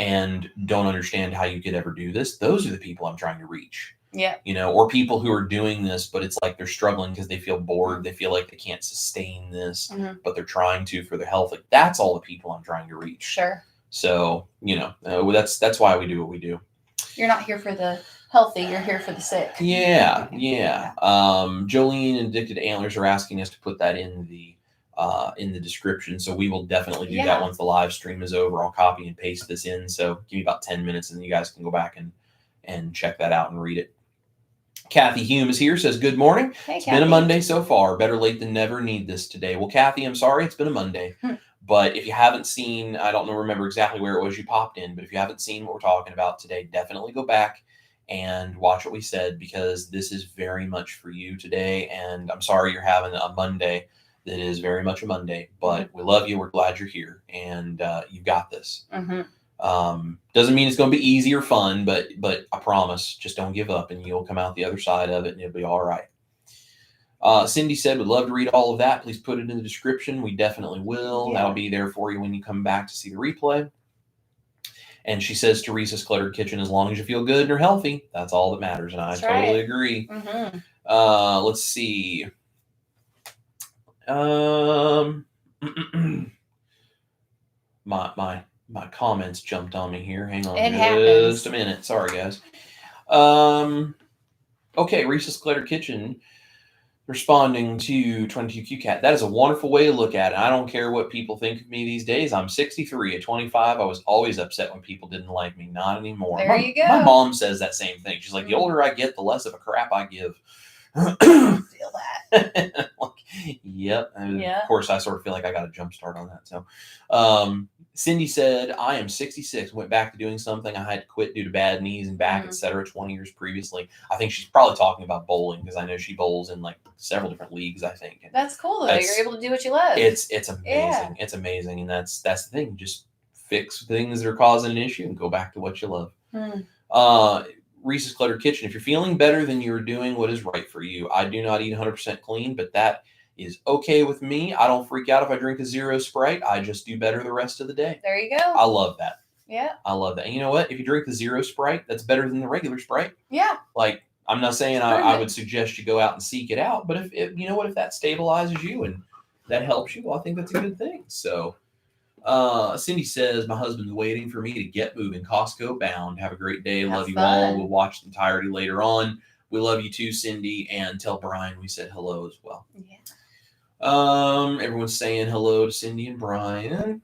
A: and don't understand how you could ever do this. Those are the people I'm trying to reach.
B: Yeah.
A: Or people who are doing this, but it's like they're struggling because they feel bored. They feel like they can't sustain this, but they're trying to for their health. That's all the people I'm trying to reach.
B: Sure.
A: So, that's why we do what we do.
B: You're not here for the healthy. You're here for the sick.
A: Yeah. Jolene and Addicted Antlers are asking us to put that in the description. So we will definitely do that once the live stream is over. I'll copy and paste this in. So give me about 10 minutes and then you guys can go back and check that out and read it. Kathy Hume is here, says, good morning.
B: Hey,
A: it's been a Monday so far. Better late than never. Need this today. Well, Kathy, I'm sorry it's been a Monday. But if you haven't seen, I don't remember exactly where it was you popped in, but if you haven't seen what we're talking about today, definitely go back and watch what we said, because this is very much for you today. And I'm sorry you're having a Monday that is very much a Monday, but we love you. We're glad you're here, and you've got this. Doesn't mean it's going to be easy or fun, but I promise, just don't give up and you'll come out the other side of it and it'll be all right. Cindy said, would love to read all of that. Please put it in the description. We definitely will.
B: Yeah.
A: That'll be there for you when you come back to see the replay. And she says, Teresa's cluttered kitchen, as long as you feel good and are healthy, that's all that matters. And I totally agree.
B: Mm-hmm.
A: Let's see. My comments jumped on me here. Hang on just a minute. Sorry, guys. Okay, Reese's Cluttered Kitchen responding to 22QCat. That is a wonderful way to look at it. I don't care what people think of me these days. I'm 63. At 25, I was always upset when people didn't like me. Not anymore.
B: You go.
A: My mom says that same thing. She's like, the older I get, the less of a crap I give.
B: Feel that.
A: Yep. And
B: yeah.
A: Of course, I sort of feel like I got a jump start on that. So, Cindy said, I am 66. Went back to doing something I had to quit due to bad knees and back, etc. 20 years previously. I think she's probably talking about bowling because I know she bowls in like several different leagues, I think. And
B: that's cool though. You're able to do what you love.
A: It's amazing. Yeah. It's amazing. And that's the thing. Just fix things that are causing an issue and go back to what you love. Reese's Cluttered Kitchen. If you're feeling better, then you're doing what is right for you. I do not eat 100% clean, but that is okay with me. I don't freak out if I drink a zero Sprite. I just do better the rest of the day.
B: There you go.
A: I love that.
B: Yeah.
A: I love that. And you know what? If you drink the zero Sprite, that's better than the regular Sprite.
B: Yeah.
A: Like, I'm not saying I would suggest you go out and seek it out, but if you know what, if that stabilizes you and that helps you, well, I think that's a good thing. So, Cindy says, my husband's waiting for me to get moving. Costco bound. Have a great day. Love you all. We'll watch the entirety later on. We love you too, Cindy. And tell Brian we said hello as well.
B: Yeah.
A: Everyone's saying hello to Cindy and Brian.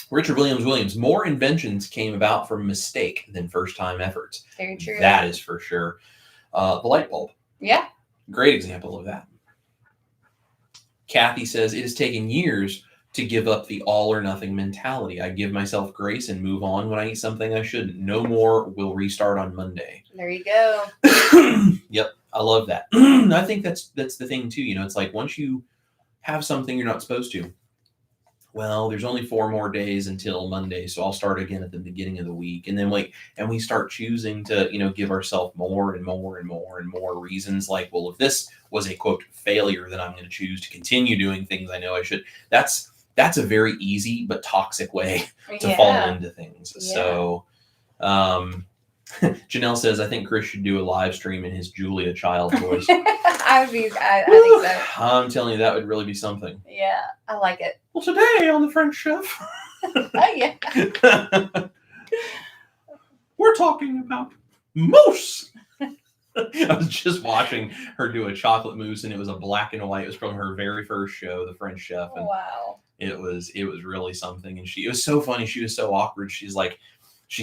A: Richard Williams. More inventions came about from mistake than first-time efforts.
B: Very true.
A: That is for sure. The light bulb.
B: Yeah.
A: Great example of that. Kathy says, it has taken years to give up the all or nothing mentality. I give myself grace and move on when I eat something I shouldn't. No more. We'll restart on Monday.
B: There you go.
A: Yep. I love that. I think that's the thing too. You know, it's like once you have something you're not supposed to, well, there's only 4 more days until Monday. So I'll start again at the beginning of the week. And then we start choosing to, give ourselves more and more and more and more reasons. Like, well, if this was a quote failure, then I'm going to choose to continue doing things I know I should. That's a very easy but toxic way to fall into things. Yeah. So, Janelle says, I think Chris should do a live stream in his Julia Child voice. I think so. I'm telling you, that would really be something.
B: Yeah, I like it.
A: Well, today on the French Chef,
B: oh yeah,
A: we're talking about mousse. I was just watching her do a chocolate mousse, and it was a black and white. It was from her very first show, The French Chef. And
B: wow.
A: It was really something. And it was so funny. She was so awkward. She's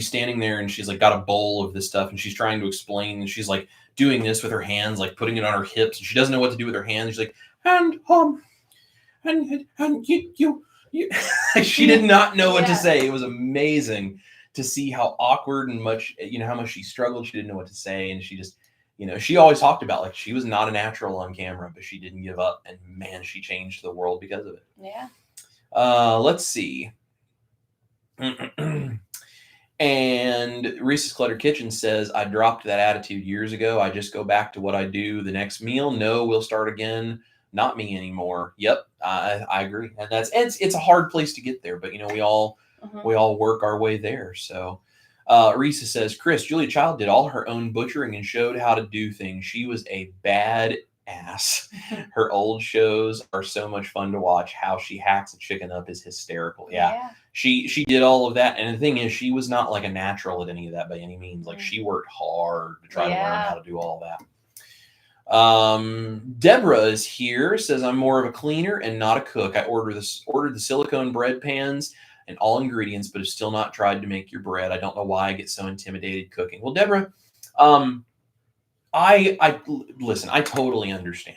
A: standing there and she's like got a bowl of this stuff and she's trying to explain. And she's like doing this with her hands, like putting it on her hips. And she doesn't know what to do with her hands. She's like, and you. She did not know what to say. It was amazing to see how awkward and much, how much she struggled. She didn't know what to say. And she just, she always talked about like she was not a natural on camera, but she didn't give up. And man, she changed the world because of it.
B: Yeah.
A: Let's see. And Reese's Cluttered Kitchen says, I dropped that attitude years ago. I just go back to what I do the next meal. No, we'll start again. Not me anymore. Yep. I agree. And it's a hard place to get there, but we all work our way there. So, Reese says, Chris, Julia Child did all her own butchering and showed how to do things. She was a bad ass. Her old shows are so much fun to watch. How she hacks a chicken up is hysterical. Yeah. She did all of that. And the thing is, she was not like a natural at any of that by any means. Like she worked hard to try to learn how to do all that. Deborah is here, says, I'm more of a cleaner and not a cook. I ordered the silicone bread pans and all ingredients, but have still not tried to make your bread. I don't know why I get so intimidated cooking. Well, Deborah, I listen, I totally understand.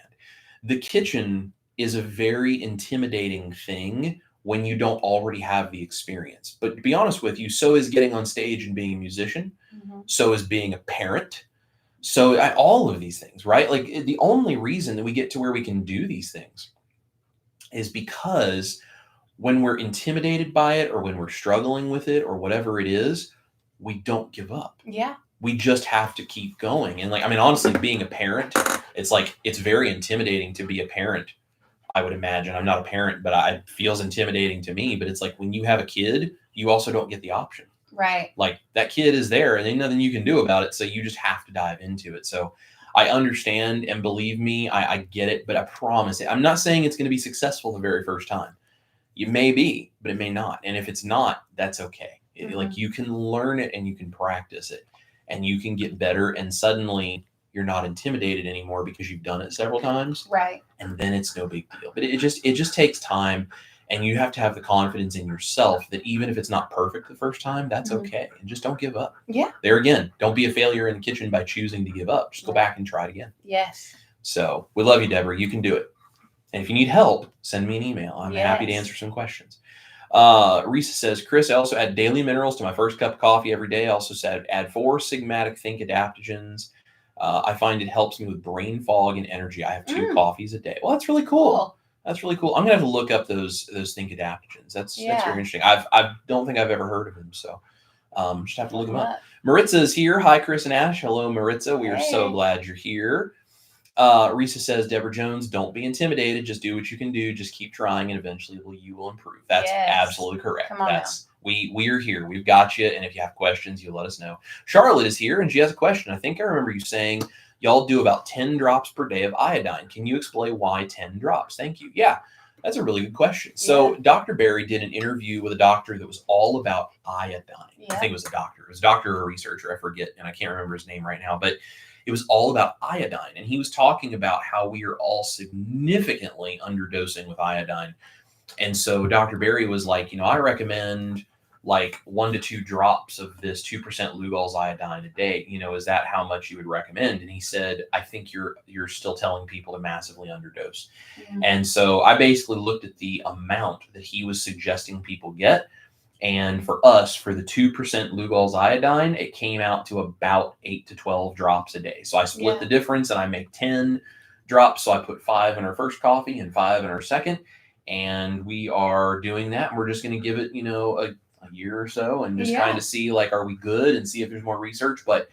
A: The kitchen is a very intimidating thing when you don't already have the experience. But to be honest with you, so is getting on stage and being a musician. Mm-hmm. So is being a parent. So all of these things, right? Like the only reason that we get to where we can do these things is because when we're intimidated by it or when we're struggling with it or whatever it is, we don't give up.
B: Yeah.
A: We just have to keep going. And like, I mean, honestly, being a parent, it's like, it's very intimidating to be a parent. I would imagine. I'm not a parent, but it feels intimidating to me. But it's like when you have a kid, you also don't get the option.
B: Right.
A: Like that kid is there and ain't nothing you can do about it. So you just have to dive into it. So I understand, and believe me, I get it, but I promise I'm not saying it's going to be successful the very first time. You may be, but it may not. And if it's not, that's okay. Like you can learn it and you can practice it and you can get better. And suddenly you're not intimidated anymore because you've done it several times.
B: Right.
A: And then it's no big deal. But it just takes time. And you have to have the confidence in yourself that even if it's not perfect the first time, that's okay. And just don't give up.
B: Yeah.
A: There again, don't be a failure in the kitchen by choosing to give up. Just go back and try it again.
B: Yes.
A: So we love you, Deborah. You can do it. And if you need help, send me an email. I'm happy to answer some questions. Risa says, Chris, I also add daily minerals to my first cup of coffee every day. I also said add 4 Sigmatic Think adaptogens. I find it helps me with brain fog and energy. I have 2 coffees a day. Well, that's really cool. That's really cool. I'm gonna have to look up those Think adaptogens. That's very interesting. I don't think I've ever heard of them, so just have to look them up. Maritza is here. Hi, Chris and Ash. Hello, Maritza. We are so glad you're here. Risa says, Deborah Jones, don't be intimidated. Just do what you can do. Just keep trying, and eventually you will improve. That's absolutely correct.
B: Come on
A: we are here. We've got you. And if you have questions, you let us know. Charlotte is here, and she has a question. I think I remember you saying y'all do about 10 drops per day of iodine. Can you explain why 10 drops? Thank you. Yeah, that's a really good question. So Dr. Barry did an interview with a doctor that was all about iodine. I think it was a doctor. It was a doctor or a researcher. I forget, and I can't remember his name right now. But it was all about iodine. And he was talking about how we are all significantly underdosing with iodine. And so Dr. Barry was like, I recommend like 1 to 2 drops of this 2% Lugol's iodine a day. Is that how much you would recommend? And he said, I think you're still telling people to massively underdose. And so I basically looked at the amount that he was suggesting people get. And for us, for the 2% Lugol's iodine, it came out to about 8 to 12 drops a day. So I split the difference and I make 10 drops. So I put 5 in our first coffee and 5 in our second. And we are doing that. And we're just going to give it, a year or so and just kind of see, like, are we good, and see if there's more research. But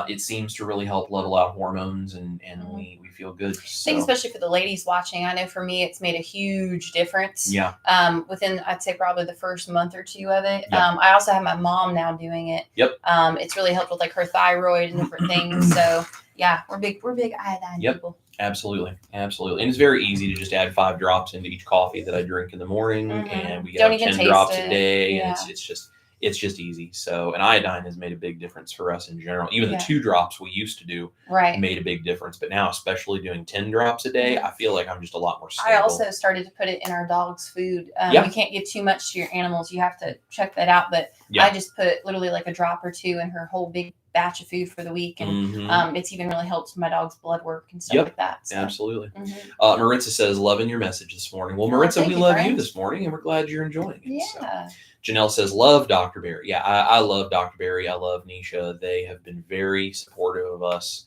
A: it seems to really help level out hormones and we feel good. So.
B: I think especially for the ladies watching, I know for me, it's made a huge difference.
A: Yeah.
B: Within, I'd say probably the first month or 2 of it. I also have my mom now doing it.
A: Yep.
B: It's really helped with like her thyroid and different things. So yeah, we're big iodine people. Absolutely.
A: And it's very easy to just add 5 drops into each coffee that I drink in the morning, and we get 10 drops a day, and it's just easy. So, and iodine has made a big difference for us in general. Even the 2 drops we used to do made a big difference, but now, especially doing 10 drops a day, I feel like I'm just a lot more stable.
B: I also started to put it in our dog's food. You can't give too much to your animals. You have to check that out, but I just put literally like a drop or 2 in her whole big batch of food for the week, and it's even really helped my dog's blood work and stuff like that. So.
A: Absolutely. Maritza says, loving your message this morning. Well, Maritza, we love you this morning, and we're glad you're enjoying it.
B: Yeah.
A: So. Janelle says, love Dr. Barry. Yeah, I love Dr. Barry. I love Nisha. They have been very supportive of us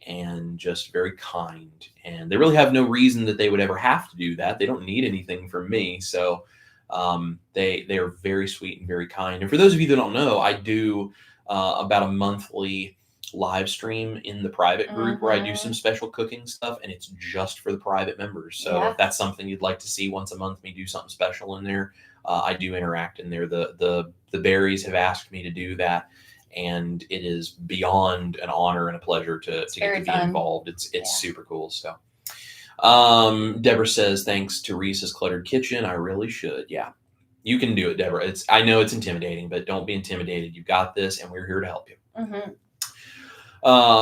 A: and just very kind. And they really have no reason that they would ever have to do that. They don't need anything from me. So they are very sweet and very kind. And for those of you that don't know, I do about a monthly live stream in the private group where I do some special cooking stuff, and it's just for the private members. So if that's something you'd like to see once a month, me do something special in there, I do interact in there. The Berries have asked me to do that, and it is beyond an honor and a pleasure to get to be involved. It's super cool. So Deborah says, thanks to Reese's Cluttered Kitchen, I really should. Yeah, you can do it, Deborah. I know it's intimidating, but don't be intimidated. You've got this, and we're here to help you.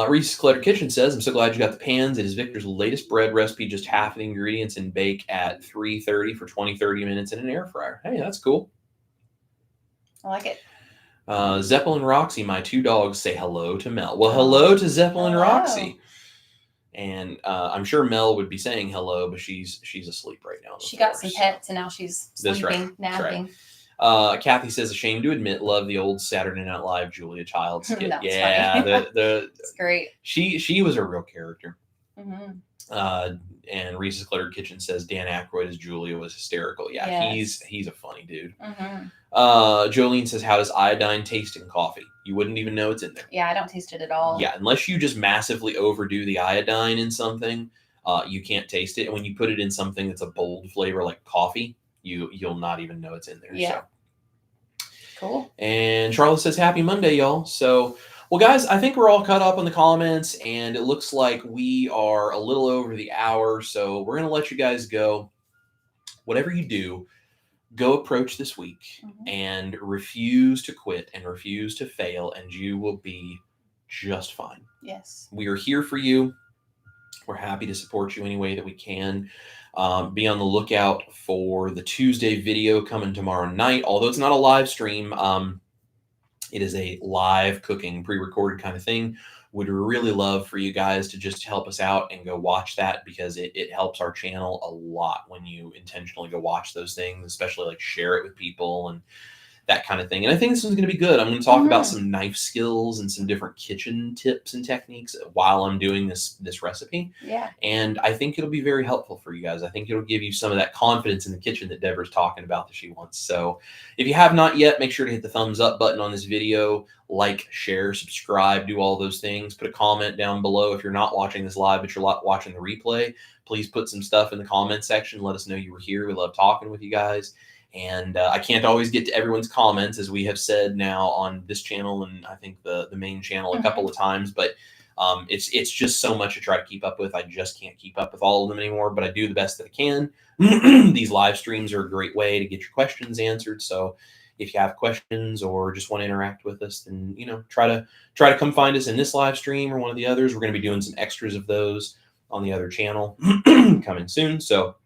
A: Reese's Cluttered Kitchen says, I'm so glad you got the pans. It is Victor's latest bread recipe, just half the ingredients, and bake at 330 for 20-30 minutes in an air fryer. Hey, that's cool.
B: I like it.
A: Zeppelin Roxy, my 2 dogs, say hello to Mel. Well, hello to Zeppelin Roxy. And I'm sure Mel would be saying hello, but she's asleep right now.
B: She got some pets, and now she's sleeping, napping.
A: Kathy says, ashamed to admit, love the old Saturday Night Live Julia Child skit.
B: That's
A: funny.
B: It's great.
A: She was a real character. And Reese's Cluttered Kitchen says Dan Aykroyd as Julia was hysterical. Yeah,
B: Yes.
A: he's a funny dude. Jolene says, how does iodine taste in coffee? You wouldn't even know it's in there.
B: Yeah, I don't taste it at all.
A: Yeah, unless you just massively overdo the iodine in something, you can't taste it. And when you put it in something that's a bold flavor like coffee, you'll not even know it's in there.
B: Yeah.
A: So.
B: Cool.
A: And Charlotte says, happy Monday, y'all. So, well, guys, I think we're all caught up on the comments, and it looks like we are a little over the hour. So we're going to let you guys go. Whatever you do, go approach this week and refuse to quit and refuse to fail, and you will be just fine.
B: Yes.
A: We are here for you. We're happy to support you any way that we can. Be on the lookout for the Tuesday video coming tomorrow night. Although it's not a live stream, it is a live cooking, pre-recorded kind of thing. Would really love for you guys to just help us out and go watch that, because it helps our channel a lot when you intentionally go watch those things, especially like share it with people and that kind of thing. And I think this is going to be good. I'm going to talk about some knife skills and some different kitchen tips and techniques while I'm doing this recipe.
B: Yeah.
A: And I think it'll be very helpful for you guys. I think it'll give you some of that confidence in the kitchen that Deborah's talking about that she wants. So if you have not yet, make sure to hit the thumbs up button on this video, like, share, subscribe, do all those things. Put a comment down below if you're not watching this live, but you're watching the replay. Please put some stuff in the comment section. Let us know you were here. We love talking with you guys. And I can't always get to everyone's comments, as we have said now on this channel and I think the main channel a couple of times, but it's just so much to try to keep up with. I just can't keep up with all of them anymore, but I do the best that I can. These live streams are a great way to get your questions answered. So if you have questions or just want to interact with us, then, try to come find us in this live stream or one of the others. We're going to be doing some extras of those on the other channel coming soon. So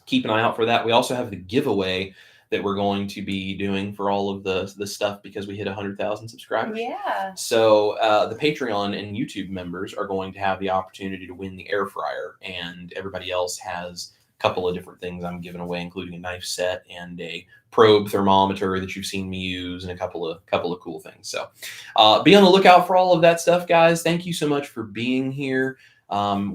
A: keep an eye out for that. We also have the giveaway that we're going to be doing for all of the stuff, because we hit 100,000 subscribers.
B: Yeah.
A: So the Patreon and YouTube members are going to have the opportunity to win the air fryer, and everybody else has a couple of different things I'm giving away, including a knife set and a probe thermometer that you've seen me use, and a couple of cool things. So be on the lookout for all of that stuff, guys. Thank you so much for being here.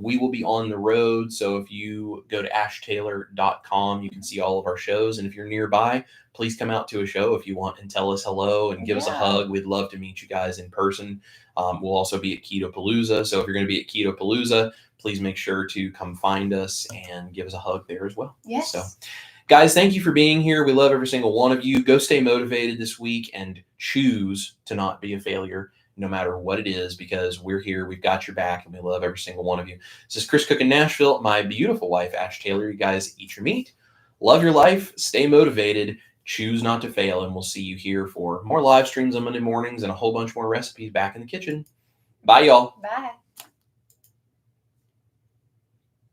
A: We will be on the road, so if you go to ashtaylor.com, you can see all of our shows. And if you're nearby, please come out to a show if you want and tell us hello and give us a hug. We'd love to meet you guys in person. We'll also be at Keto-Palooza, so if you're going to be at Keto-Palooza, please make sure to come find us and give us a hug there as well.
B: Yes.
A: So, guys, thank you for being here. We love every single one of you. Go stay motivated this week and choose to not be a failure, no matter what it is, because we're here, we've got your back, and we love every single one of you. This is Chris Cook in Nashville, my beautiful wife, Ash Taylor. You guys eat your meat, love your life, stay motivated, choose not to fail, and we'll see you here for more live streams on Monday mornings and a whole bunch more recipes back in the kitchen. Bye, y'all.
B: Bye.